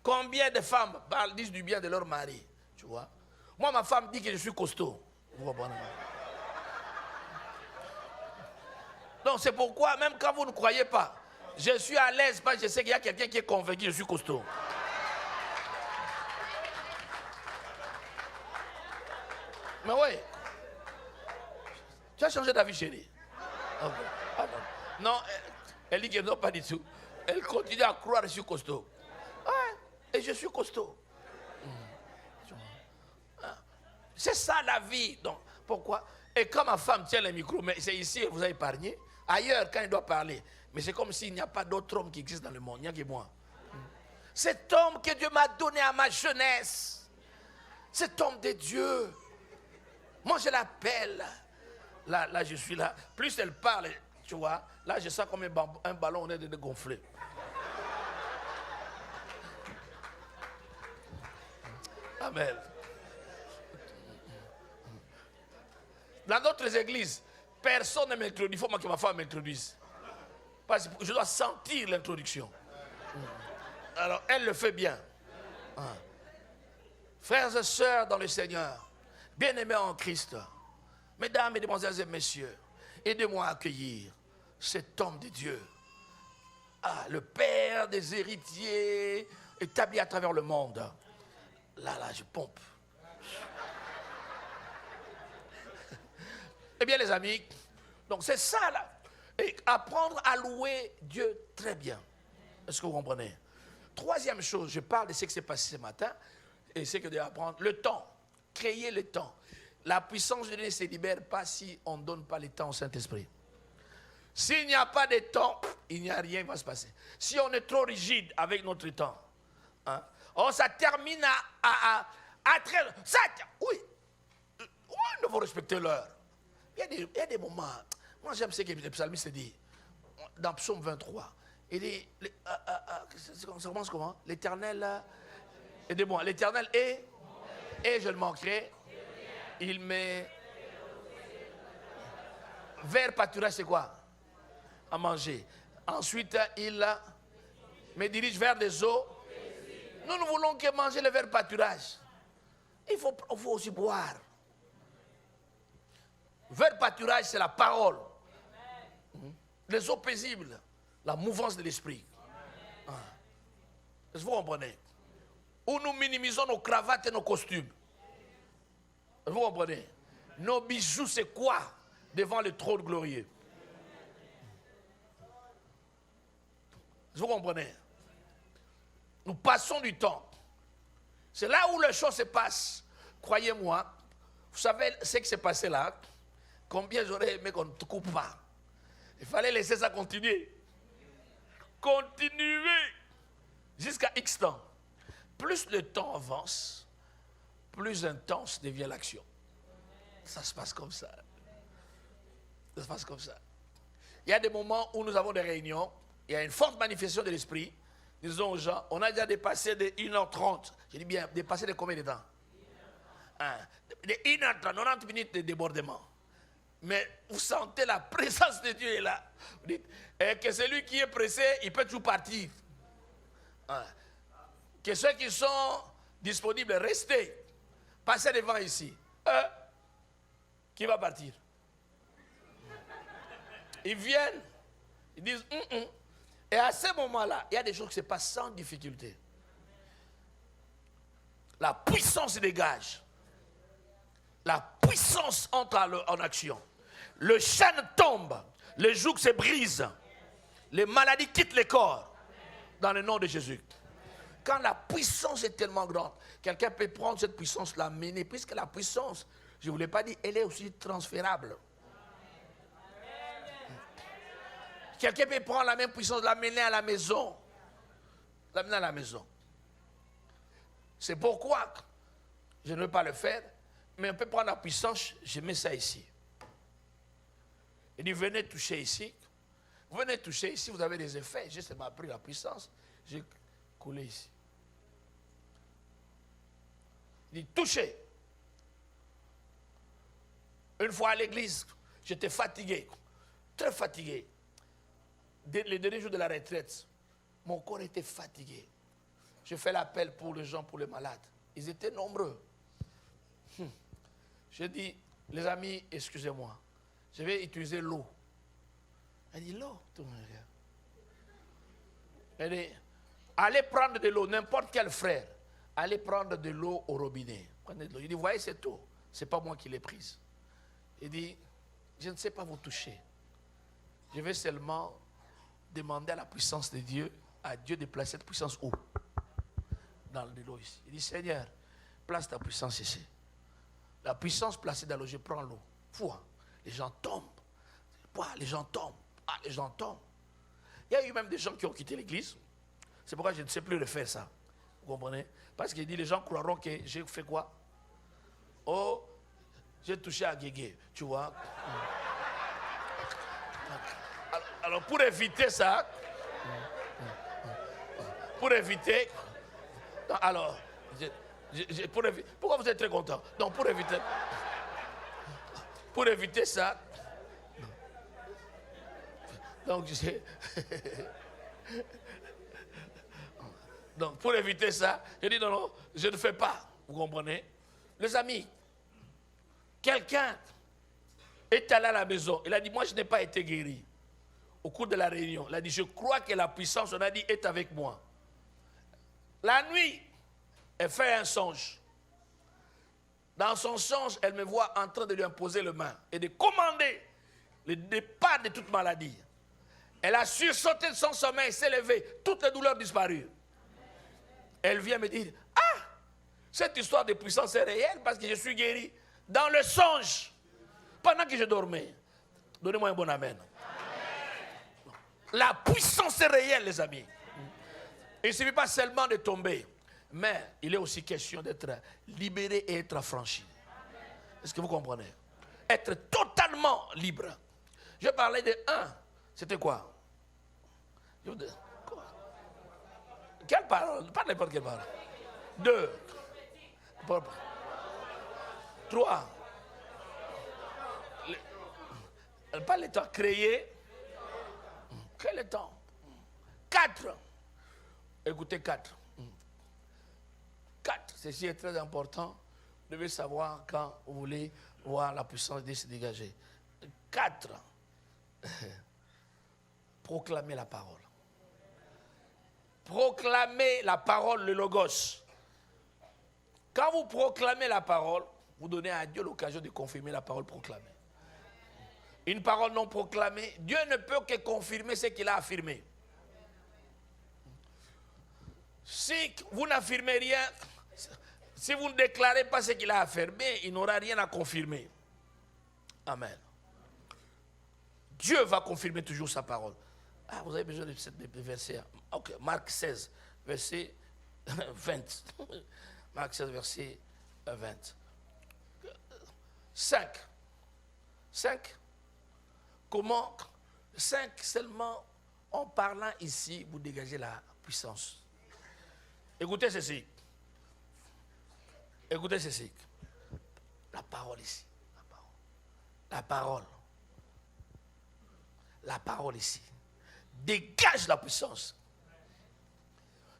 combien de femmes disent du bien de leur mari? Tu vois? Moi, ma femme dit que je suis costaud. Vous comprenez? Donc c'est pourquoi, même quand vous ne croyez pas, je suis à l'aise parce que je sais qu'il y a quelqu'un qui est convaincu que je suis costaud. Mais oui. Tu as changé d'avis, chérie? Okay. Ah, non. Non, elle dit que non, pas du tout. Elle continue à croire que je suis costaud. Ouais, et je suis costaud. C'est ça la vie. Donc, pourquoi? Et quand ma femme tient le micro, mais c'est ici, elle vous a épargné. Ailleurs, quand il doit parler. Mais c'est comme s'il n'y a pas d'autre homme qui existe dans le monde. Il n'y a que moi. Cet homme que Dieu m'a donné à ma jeunesse. Cet homme de Dieu. Moi, je l'appelle. Là, je suis là. Plus elle parle, tu vois, là, je sens comme un ballon, on est de gonfler. Amen. Dans d'autres églises, personne ne m'introduit. Il faut que ma femme m'introduise. Parce que je dois sentir l'introduction. Alors, elle le fait bien. Frères et sœurs dans le Seigneur, bien-aimés en Christ, mesdames, mesdemoiselles et messieurs, aidez-moi à accueillir cet homme de Dieu. Le Père des héritiers établi à travers le monde. Là, je pompe. Eh bien, les amis, donc c'est ça, là. Et apprendre à louer Dieu très bien. Est-ce que vous comprenez? Troisième chose, je parle de ce qui s'est passé ce matin, et c'est que d'apprendre le temps. Créer le temps. La puissance de Dieu ne se libère pas si on ne donne pas le temps au Saint-Esprit. S'il n'y a pas de temps, il n'y a rien qui va se passer. Si on est trop rigide avec notre temps, ça termine à très... Oui, nous devons respecter l'heure. Il y a des moments, moi j'aime ce que le psalmiste dit, dans Psaume 23, il dit, ça commence comment? L'Éternel, aidez-moi, l'Éternel est, et je le manquerai, il met, vers pâturage c'est quoi? À manger. Ensuite, il me dirige vers des eaux. Nous ne voulons que manger le vers pâturage. Il faut aussi boire. Vers pâturage, c'est la parole. Les eaux paisibles, la mouvance de l'esprit. Est-ce que vous comprenez? Où nous minimisons nos cravates et nos costumes. Est-ce que vous comprenez? Nos bijoux, c'est quoi devant le trône glorieux? Est-ce que vous comprenez? Nous passons du temps. C'est là où les choses se passent. Croyez-moi, vous savez ce qui s'est passé là? Combien j'aurais aimé qu'on ne te coupe pas. Il fallait laisser ça continuer. Continuer jusqu'à X temps. Plus le temps avance, plus intense devient l'action. Ça se passe comme ça. Ça se passe comme ça. Il y a des moments où nous avons des réunions, il y a une forte manifestation de l'esprit. Nous disons aux gens, on a déjà dépassé de 1h30. Je dis bien, dépassé de combien de temps? De 1h30, 90 minutes de débordement. Mais vous sentez la présence de Dieu est là. Vous dites, que celui qui est pressé, il peut toujours partir. Que ceux qui sont disponibles, restez. Passez devant ici. Qui va partir? Ils viennent, ils disent, Et à ce moment-là, il y a des choses qui se passent sans difficulté. La puissance se dégage. La puissance entre en action. Le chêne tombe. Les jougs se brisent. Les maladies quittent les corps. Dans le nom de Jésus. Quand la puissance est tellement grande, quelqu'un peut prendre cette puissance, l'amener. Puisque la puissance, je ne vous l'ai pas dit, elle est aussi transférable. Quelqu'un peut prendre la même puissance, l'amener à la maison. L'amener à la maison. C'est pourquoi je ne veux pas le faire, mais on peut prendre la puissance, je mets ça ici. Il dit, venez toucher ici. Venez toucher ici, vous avez des effets. Juste m'a pris la puissance, j'ai coulé ici. Il dit, touchez. Une fois à l'église, j'étais fatigué, très fatigué. Les derniers jours de la retraite, mon corps était fatigué. Je fais l'appel pour les gens, pour les malades. Ils étaient nombreux. J'ai dit, les amis, excusez-moi, je vais utiliser l'eau. Elle dit, l'eau, tout le monde regarde. Elle dit, allez prendre de l'eau, n'importe quel frère, allez prendre de l'eau au robinet. Prenez de l'eau. Il dit, voyez cette eau, ce n'est pas moi qui l'ai prise. Il dit, je ne sais pas vous toucher. Je vais seulement demander à la puissance de Dieu, à Dieu de placer cette puissance où? Dans de l'eau ici. Il dit, Seigneur, place ta puissance ici. La puissance placée dans l'eau, je prends l'eau. Foi. Les gens tombent. Les gens tombent. Ah, les gens tombent. Il y a eu même des gens qui ont quitté l'église. C'est pourquoi je ne sais plus refaire ça. Vous comprenez? Parce qu'il dit, les gens croiront que j'ai fait quoi? Oh, j'ai touché à Guégué, tu vois. Alors pour éviter ça, alors, pourquoi vous êtes très content? Donc pour éviter ça, donc donc pour éviter ça, je dis non, je ne fais pas, vous comprenez? Les amis, quelqu'un est allé à la maison, il a dit, moi je n'ai pas été guéri. Au cours de la réunion, il a dit, je crois que la puissance, on a dit, est avec moi. La nuit, elle fait un songe. Dans son songe, elle me voit en train de lui imposer les mains et de commander le départ de toute maladie. Elle a sursauté de son sommeil, s'est levée, toutes les douleurs disparues. Elle vient me dire, ah, cette histoire de puissance est réelle parce que je suis guéri dans le songe, pendant que je dormais. Donnez-moi un bon amen. La puissance est réelle, les amis. Il ne suffit pas seulement de tomber, mais il est aussi question d'être libéré et être affranchi. Est-ce que vous comprenez? Être totalement libre. Je parlais de un. C'était quoi? Quelle parole? Pas n'importe quelle parole. 2. 3. Pas le temps créé. Quel est le temps? 4. Écoutez, 4. 4. Ceci est très important. Vous devez savoir quand vous voulez voir la puissance de se dégager. 4. Proclamer la parole. Proclamer la parole, le logos. Quand vous proclamez la parole, vous donnez à Dieu l'occasion de confirmer la parole proclamée. Une parole non proclamée, Dieu ne peut que confirmer ce qu'il a affirmé. Si vous n'affirmez rien, si vous ne déclarez pas ce qu'il a affirmé, il n'aura rien à confirmer. Amen. Dieu va confirmer toujours sa parole. Ah, vous avez besoin de ce verset. Ok, Marc 16, verset 20. Marc 16, verset 20. 5. 5. Comment 5 seulement, en parlant ici, vous dégagez la puissance. Écoutez ceci. Écoutez ceci. La parole ici. La parole. La parole ici. Dégage la puissance.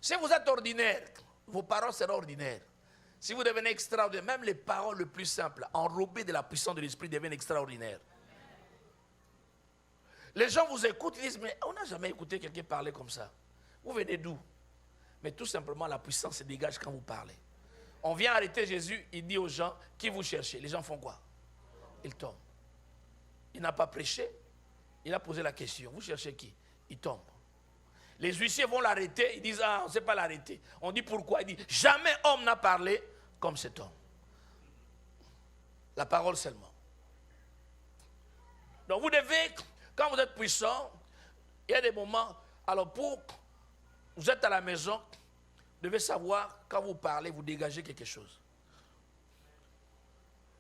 Si vous êtes ordinaire, vos paroles seront ordinaires. Si vous devenez extraordinaire, même les paroles les plus simples, enrobées de la puissance de l'esprit, deviennent extraordinaires. Les gens vous écoutent, ils disent, mais on n'a jamais écouté quelqu'un parler comme ça. Vous venez d'où? Mais tout simplement, la puissance se dégage quand vous parlez. On vient arrêter Jésus, il dit aux gens, qui vous cherchez? Les gens font quoi? Ils tombent. Il n'a pas prêché, il a posé la question, vous cherchez qui? Il tombe. Les huissiers vont l'arrêter, ils disent, ah, on ne sait pas l'arrêter. On dit pourquoi? Il dit, jamais homme n'a parlé comme cet homme. La parole seulement. Donc vous devez, quand vous êtes puissant, il y a des moments, alors vous êtes à la maison, vous devez savoir, quand vous parlez, vous dégagez quelque chose.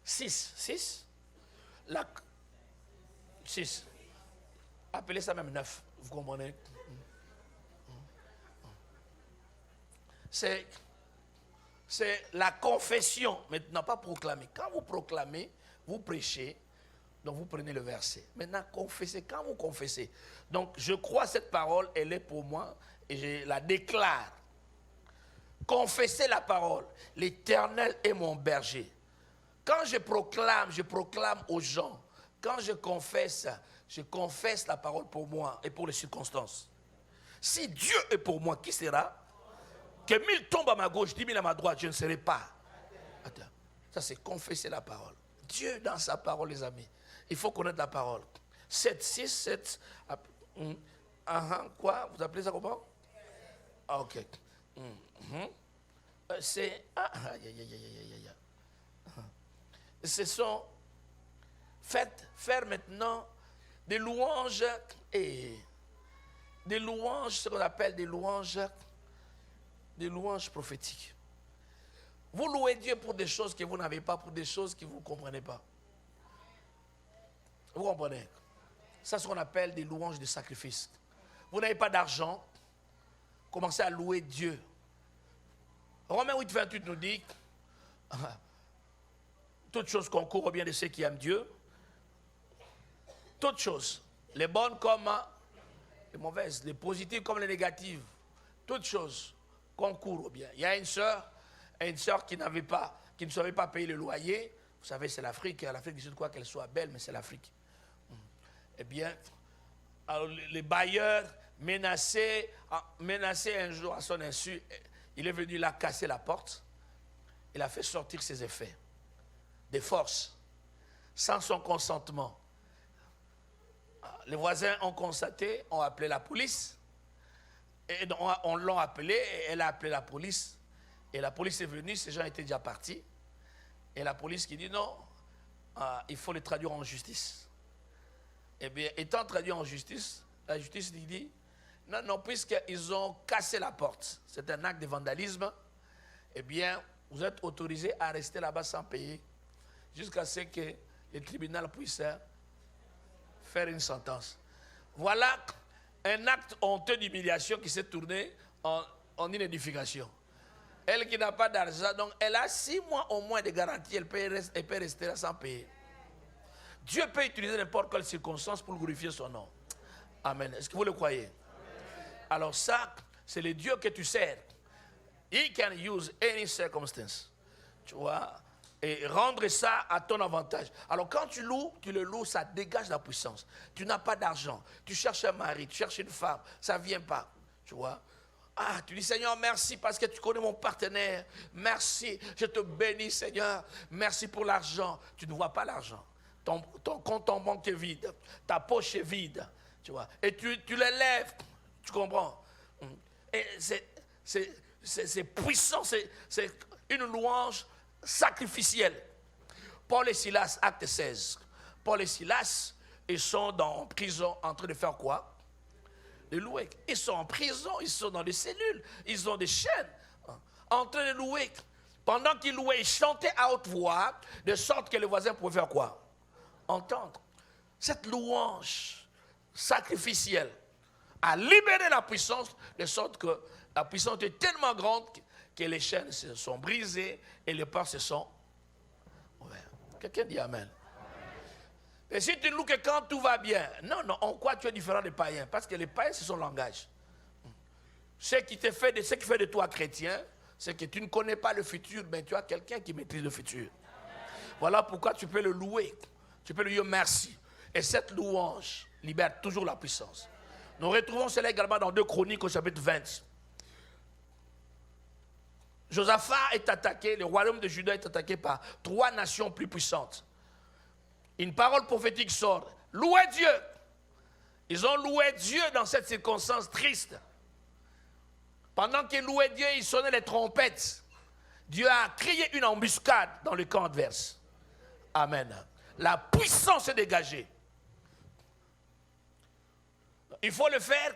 6. 6. Appelez ça même 9, vous comprenez? C'est la confession, maintenant pas proclamer. Quand vous proclamez, vous prêchez, donc vous prenez le verset. Maintenant, confessez, quand vous confessez. Donc, je crois cette parole, elle est pour moi, et je la déclare. Confessez la parole. L'Éternel est mon berger. Quand je proclame aux gens. Quand je confesse la parole pour moi et pour les circonstances. Si Dieu est pour moi, qui sera? Que 1000 tombent à ma gauche, 10 000 à ma droite, je ne serai pas. Attends, ça c'est confesser la parole. Dieu dans sa parole, les amis. Il faut connaître la parole. 7, 6, 7. Quoi? Vous appelez ça comment? Ok. C'est. faire maintenant des louanges et des louanges, ce qu'on appelle des louanges prophétiques. Vous louez Dieu pour des choses que vous n'avez pas, pour des choses que vous ne comprenez pas. Vous comprenez? Ça, c'est ce qu'on appelle des louanges de sacrifice. Vous n'avez pas d'argent, commencez à louer Dieu. Romains 8, 28 nous dit toutes choses concourent au bien de ceux qui aiment Dieu. Toutes choses, les bonnes comme les mauvaises, les positives comme les négatives, toutes choses concourent au bien. Il y a une sœur qui ne savait pas payer le loyer. Vous savez, c'est l'Afrique. L'Afrique du Sud, quoi qu'elle soit belle, mais c'est l'Afrique. Eh bien, alors, les bailleurs menaçaient un jour à son insu. Il est venu là casser la porte. Il a fait sortir ses effets, des forces, sans son consentement. Les voisins ont constaté, ont appelé la police. Et on l'a appelé, et elle a appelé la police. Et la police est venue, ces gens étaient déjà partis. Et la police qui dit non, il faut les traduire en justice. Eh bien, étant traduit en justice, la justice lui dit non, puisqu'ils ont cassé la porte, c'est un acte de vandalisme, eh bien, vous êtes autorisé à rester là-bas sans payer jusqu'à ce que le tribunal puisse faire une sentence. Voilà un acte honteux d'humiliation qui s'est tourné en une édification. Elle qui n'a pas d'argent, donc elle a 6 mois au moins de garantie, elle peut rester là sans payer. Dieu peut utiliser n'importe quelle circonstance pour glorifier son nom. Amen. Est-ce que vous le croyez? Alors ça, c'est le Dieu que tu sers. He can use any circumstance. Tu vois? Et rendre ça à ton avantage. Alors quand tu le loues, ça dégage la puissance. Tu n'as pas d'argent. Tu cherches un mari, tu cherches une femme. Ça ne vient pas. Tu vois? Ah, tu dis Seigneur, merci parce que tu connais mon partenaire. Merci, je te bénis Seigneur. Merci pour l'argent. Tu ne vois pas l'argent. Ton compte en banque est vide. Ta poche est vide. Tu vois? Et tu l'élèves. Tu comprends? Et c'est puissant. C'est une louange sacrificielle. Paul et Silas, acte 16. Paul et Silas, ils sont en prison en train de faire quoi? De louer. Ils sont en prison, ils sont dans des cellules, ils ont des chaînes, en train de louer. Pendant qu'ils louaient, ils chantaient à haute voix, de sorte que les voisins pouvaient faire quoi? Entendre. Cette louange sacrificielle a libéré la puissance, de sorte que la puissance est tellement grande que les chaînes se sont brisées et les portes se sont ouvertes. Quelqu'un dit Amen. Et si tu ne loues que quand tout va bien, non, en quoi tu es différent des païens? Parce que les païens, c'est son langage. Ce qui fait de toi chrétien, c'est que tu ne connais pas le futur, mais tu as quelqu'un qui maîtrise le futur. Voilà pourquoi tu peux le louer. Tu peux lui dire merci. Et cette louange libère toujours la puissance. Nous retrouvons cela également dans 2 Chroniques au chapitre 20. Josaphat est attaqué, le royaume de Juda est attaqué par 3 nations plus puissantes. Une parole prophétique sort. Louez Dieu. Ils ont loué Dieu dans cette circonstance triste. Pendant qu'ils louaient Dieu, ils sonnaient les trompettes. Dieu a créé une embuscade dans le camp adverse. Amen. La puissance est dégagée. Il faut le faire.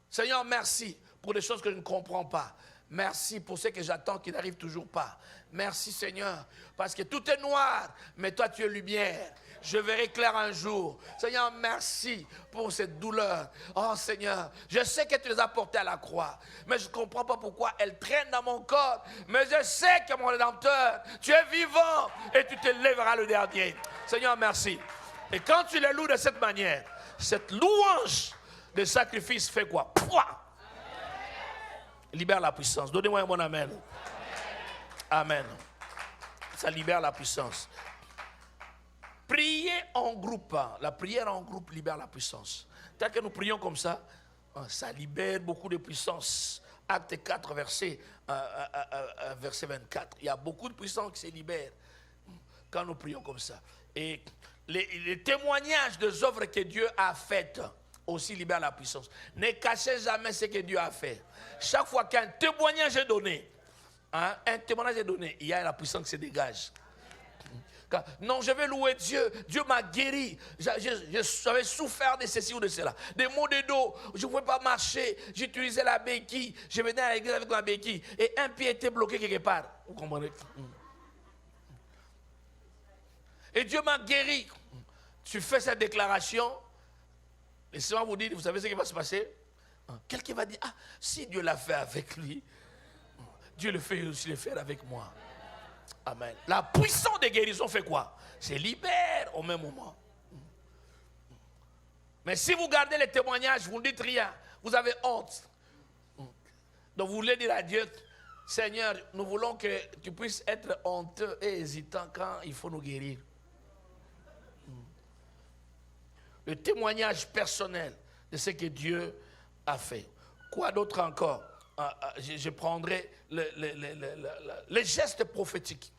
Seigneur, merci pour des choses que je ne comprends pas. Merci pour ce que j'attends qui n'arrive toujours pas. Merci Seigneur, parce que tout est noir, mais toi tu es lumière. Je verrai clair un jour. Seigneur, merci pour cette douleur. Oh Seigneur, je sais que tu les as portées à la croix, mais je ne comprends pas pourquoi elles traînent dans mon corps. Mais je sais que mon Rédempteur, tu es vivant et tu te lèveras le dernier. Seigneur, merci. Et quand tu les loues de cette manière, cette louange de sacrifice fait quoi? Pouah! Libère la puissance. Donnez-moi un bon amen. Amen. Ça libère la puissance. Prier en groupe. La prière en groupe libère la puissance. Tant que nous prions comme ça, ça libère beaucoup de puissance. Acte 4, verset 24. Il y a beaucoup de puissance qui se libère quand nous prions comme ça. Et les témoignages des œuvres que Dieu a faites aussi libèrent la puissance. Ne cachez jamais ce que Dieu a fait. Chaque fois qu'un témoignage est donné, il y a la puissance qui se dégage. Non, je vais louer Dieu. Dieu m'a guéri. J'avais souffert de ceci ou de cela. Des maux de dos. Je ne pouvais pas marcher. J'utilisais la béquille. Je venais à l'église avec ma béquille. Et un pied était bloqué quelque part. Vous comprenez? Et Dieu m'a guéri. Tu fais cette déclaration. Laissez-moi vous dire, vous savez ce qui va se passer? Quelqu'un va dire, ah, si Dieu l'a fait avec lui, Dieu le fait aussi le faire avec moi. Amen. La puissance de guérison fait quoi? C'est libère au même moment. Mais si vous gardez les témoignages, vous ne dites rien, vous avez honte. Donc vous voulez dire à Dieu, Seigneur, nous voulons que tu puisses être honteux et hésitant quand il faut nous guérir. Le témoignage personnel de ce que Dieu a fait. Quoi d'autre encore? Je prendrai les gestes prophétiques.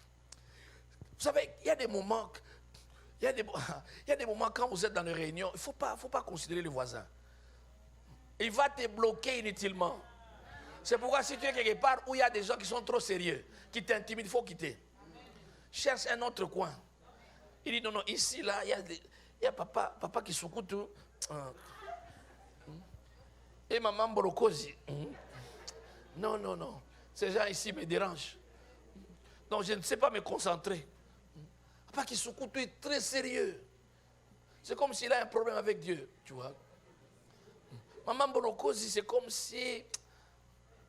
Vous savez, il y a des moments, quand vous êtes dans les réunions, il ne faut pas considérer le voisin. Il va te bloquer inutilement. C'est pourquoi si tu es quelque part où il y a des gens qui sont trop sérieux, qui t'intimident, il faut quitter. Cherche un autre coin. Il dit non, non, ici, là, il y a papa qui secoue tout. Et maman Borokosi. Non, non, non. Ces gens ici me dérangent. Donc je ne sais pas me concentrer. Papa qui secoue tout est très sérieux. C'est comme s'il a un problème avec Dieu, tu vois. Maman Borokosi, c'est comme si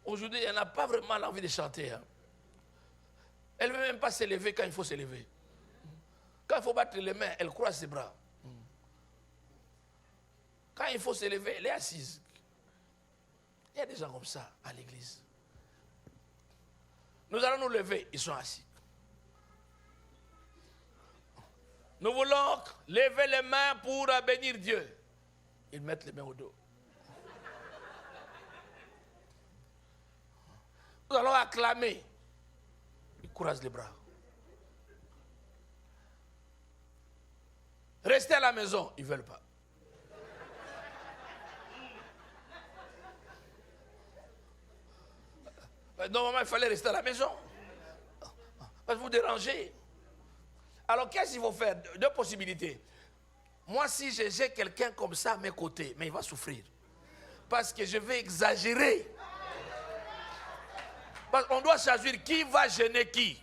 aujourd'hui, elle n'a pas vraiment envie de chanter. Hein. Elle ne veut même pas se lever quand il faut se lever. Quand il faut battre les mains, elle croise ses bras. Quand il faut se lever, elle est assise. Il y a des gens comme ça à l'église. Nous allons nous lever, ils sont assis. Nous voulons lever les mains pour bénir Dieu. Ils mettent les mains au dos. Nous allons acclamer. Ils croisent les bras. Restez à la maison, ils ne veulent pas. Normalement, il fallait rester à la maison. Parce que vous dérangez. Alors, qu'est-ce qu'il faut faire? Deux possibilités. Moi, si j'ai quelqu'un comme ça à mes côtés, mais il va souffrir. Parce que je vais exagérer. Parce qu'on doit choisir qui va gêner qui.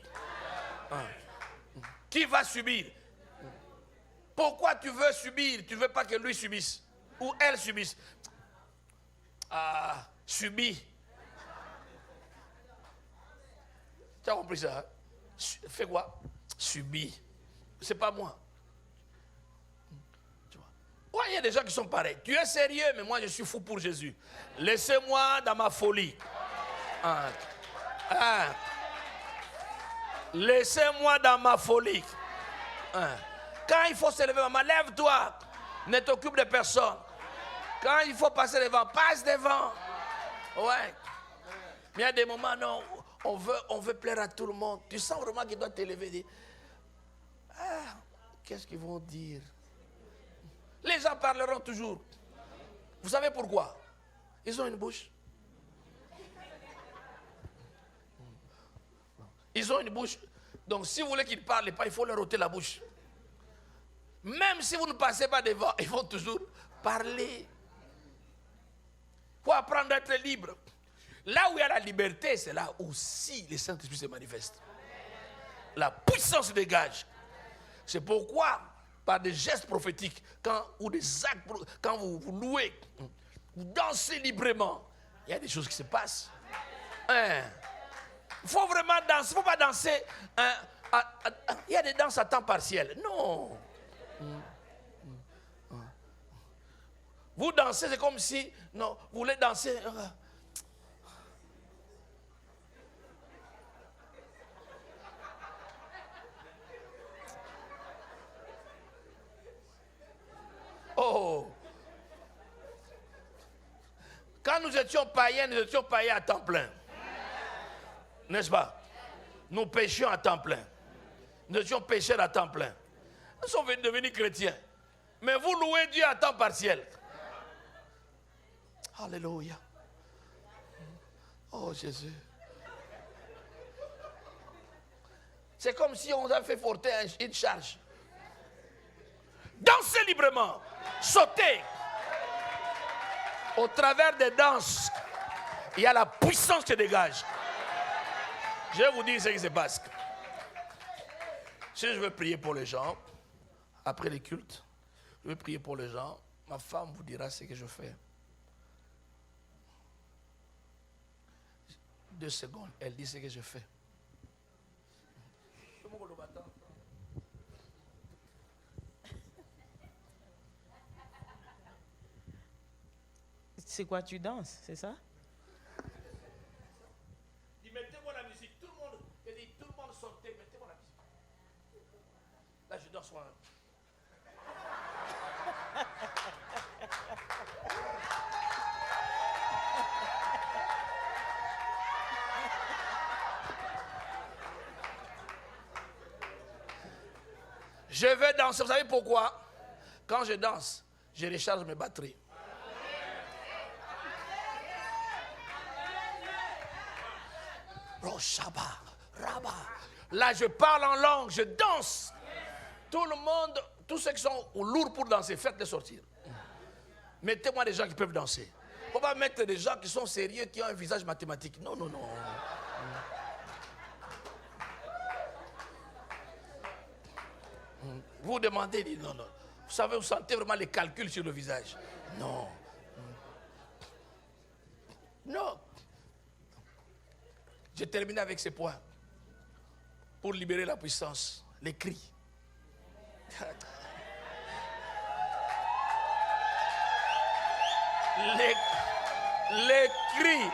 Qui va subir. Pourquoi tu veux subir? Tu ne veux pas que lui subisse. Ou elle subisse. Ah, subis. Tu as compris ça? Hein? Fais quoi? Subis. C'est pas moi. Tu vois? Ouais, il y a des gens qui sont pareils. Tu es sérieux, mais moi je suis fou pour Jésus. Laissez-moi dans ma folie. Laissez-moi dans ma folie. Quand il faut se lever, maman, lève-toi. Ne t'occupe de personne. Quand il faut passer devant, passe devant. Ouais. Mais il y a des moments, non, on veut plaire à tout le monde. Tu sens vraiment qu'il doit t'élever. Dire, qu'est-ce qu'ils vont dire? Les gens parleront toujours. Vous savez pourquoi? Ils ont une bouche. Ils ont une bouche. Donc si vous voulez qu'ils ne parlent pas, il faut leur ôter la bouche. Même si vous ne passez pas devant, ils vont toujours parler. Il faut apprendre à être libre. Là où il y a la liberté, c'est là aussi le Saint-Esprit se manifeste. La puissance dégage. C'est pourquoi, par des gestes prophétiques, ou des actes, quand vous louez, vous dansez librement, il y a des choses qui se passent. Il faut vraiment danser. Il ne faut pas danser. Il y a des danses à temps partiel. Non. Vous dansez, c'est comme si, non, vous voulez danser. Oh. Quand nous étions païens à temps plein. N'est-ce pas? Nous péchions à temps plein. Nous étions pécheurs à temps plein. Nous sommes devenus chrétiens. Mais vous louez Dieu à temps partiel. Alléluia. Oh Jésus. C'est comme si on a fait porter une charge. Dansez librement. Sautez. Au travers des danses, il y a la puissance qui dégage. Je vais vous dire ce qui se passe. Si je veux prier pour les gens, après les cultes, je veux prier pour les gens, ma femme vous dira ce que je fais. 2 secondes, elle dit ce que je fais. C'est quoi, tu danses, c'est ça? Dis, mettez-moi la musique, tout le monde, je dis, tout le monde sortez, mettez-moi la musique. Là, je danse moi. Je vais danser, vous savez pourquoi? Quand je danse, je recharge mes batteries. Roshaba, Raba. Là, je parle en langue, je danse. Tout le monde, tous ceux qui sont lourds pour danser, faites-les sortir. Mettez-moi des gens qui peuvent danser. Il ne faut pas mettre des gens qui sont sérieux, qui ont un visage mathématique. Non, non, non. Vous demandez, dit non, non. Vous savez, vous sentez vraiment les calculs sur le visage. Non. Non. Je termine avec ces points. Pour libérer la puissance, les cris. Les cris.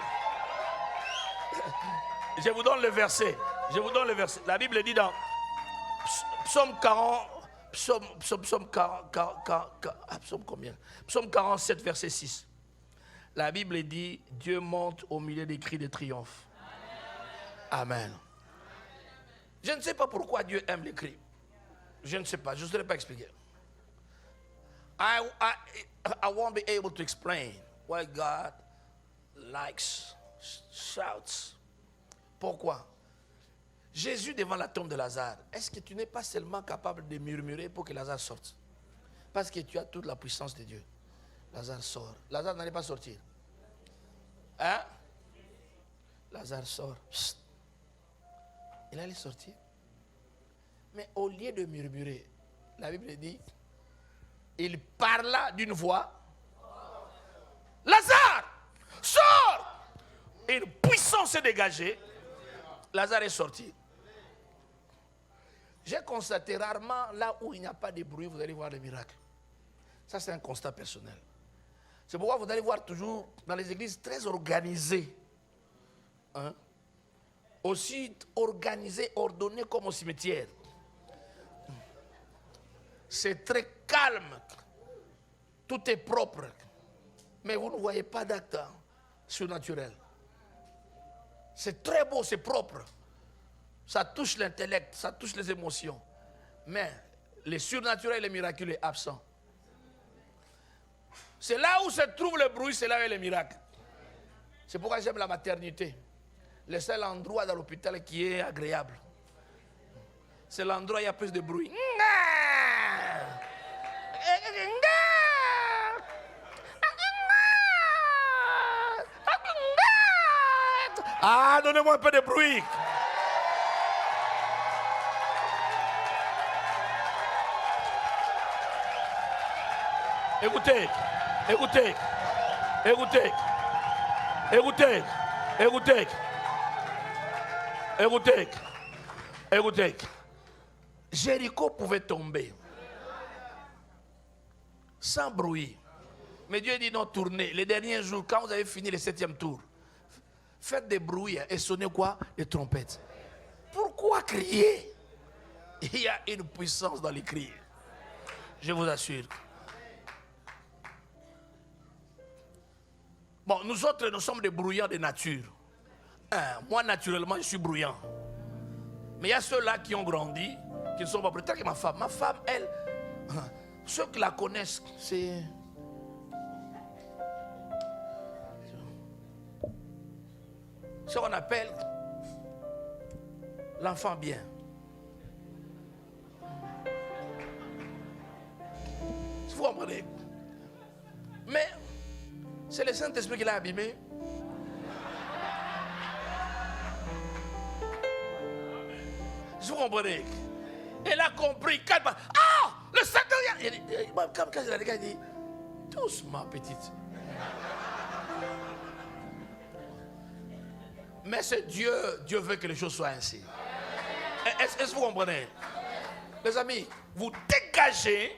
Je vous donne le verset. Je vous donne le verset. La Bible dit dans Psaume 40, Psaume combien? Psaume 47, verset 6. La Bible dit, Dieu monte au milieu des cris de triomphe. Amen. Je ne sais pas pourquoi Dieu aime les cris. Je ne sais pas, je ne saurais pas expliquer. I won't be able to explain why God likes shouts. Pourquoi? Jésus devant la tombe de Lazare, est-ce que tu n'es pas seulement capable de murmurer pour que Lazare sorte? Parce que tu as toute la puissance de Dieu. Lazare sort. Lazare n'allait pas sortir. Hein? Lazare sort. Chut. Il allait sortir. Mais au lieu de murmurer, la Bible dit, il parla d'une voix. Lazare, sors! Et une puissance s'est dégagée. Lazare est sorti. J'ai constaté rarement là où il n'y a pas de bruit, vous allez voir le miracle. Ça, c'est un constat personnel. C'est pourquoi vous allez voir toujours dans les églises très organisées. Hein? Aussi organisées, ordonnées comme au cimetière. C'est très calme. Tout est propre. Mais vous ne voyez pas d'acte surnaturel. C'est très beau, c'est propre. Ça touche l'intellect, ça touche les émotions. Mais le surnaturel et le miraculeux est absent. C'est là où se trouve le bruit, c'est là où il y a le miracle. C'est pourquoi j'aime la maternité. Le seul endroit dans l'hôpital qui est agréable. C'est l'endroit où il y a plus de bruit. Ah, donnez-moi un peu de bruit. Écoutez, écoutez, écoutez, écoutez, écoutez, écoutez, écoutez. Jéricho pouvait tomber sans bruit. Mais Dieu dit non, tournez. Les derniers jours, quand vous avez fini le 7e tour, faites des bruits et sonnez quoi? Les trompettes. Pourquoi crier? Il y a une puissance dans les cris. Je vous assure. Bon, nous autres, nous sommes des bruyants de nature. Moi, naturellement, je suis bruyant. Mais il y a ceux-là qui ont grandi, qui ne sont pas bruyants. Tel que ma femme. Ma femme, elle, ceux qui la connaissent, c'est... ce qu'on appelle l'enfant bien. Vous comprenez? Mais c'est le Saint-Esprit qui l'a abîmé. Vous comprenez? Elle a compris. Ah! Le Saint-Esprit! Quand il a regardé, il dit, doucement, petite. Mais c'est Dieu. Dieu veut que les choses soient ainsi. Est-ce que vous comprenez? Les amis, vous dégagez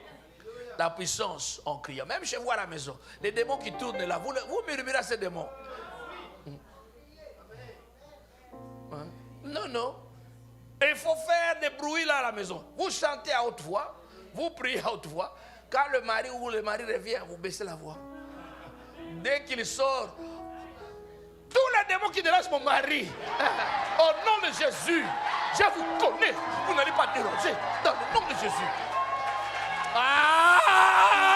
la puissance en criant. Même chez vous à la maison, les démons qui tournent là, vous murmurez à ces démons. Hein? Non, non. Il faut faire des bruits là à la maison. Vous chantez à haute voix, vous priez à haute voix. Quand le mari revient, vous baissez la voix. Dès qu'il sort, tous les démons qui dérangent mon mari, au nom de Jésus, je vous connais, vous n'allez pas déranger, dans le nom de Jésus. Ah!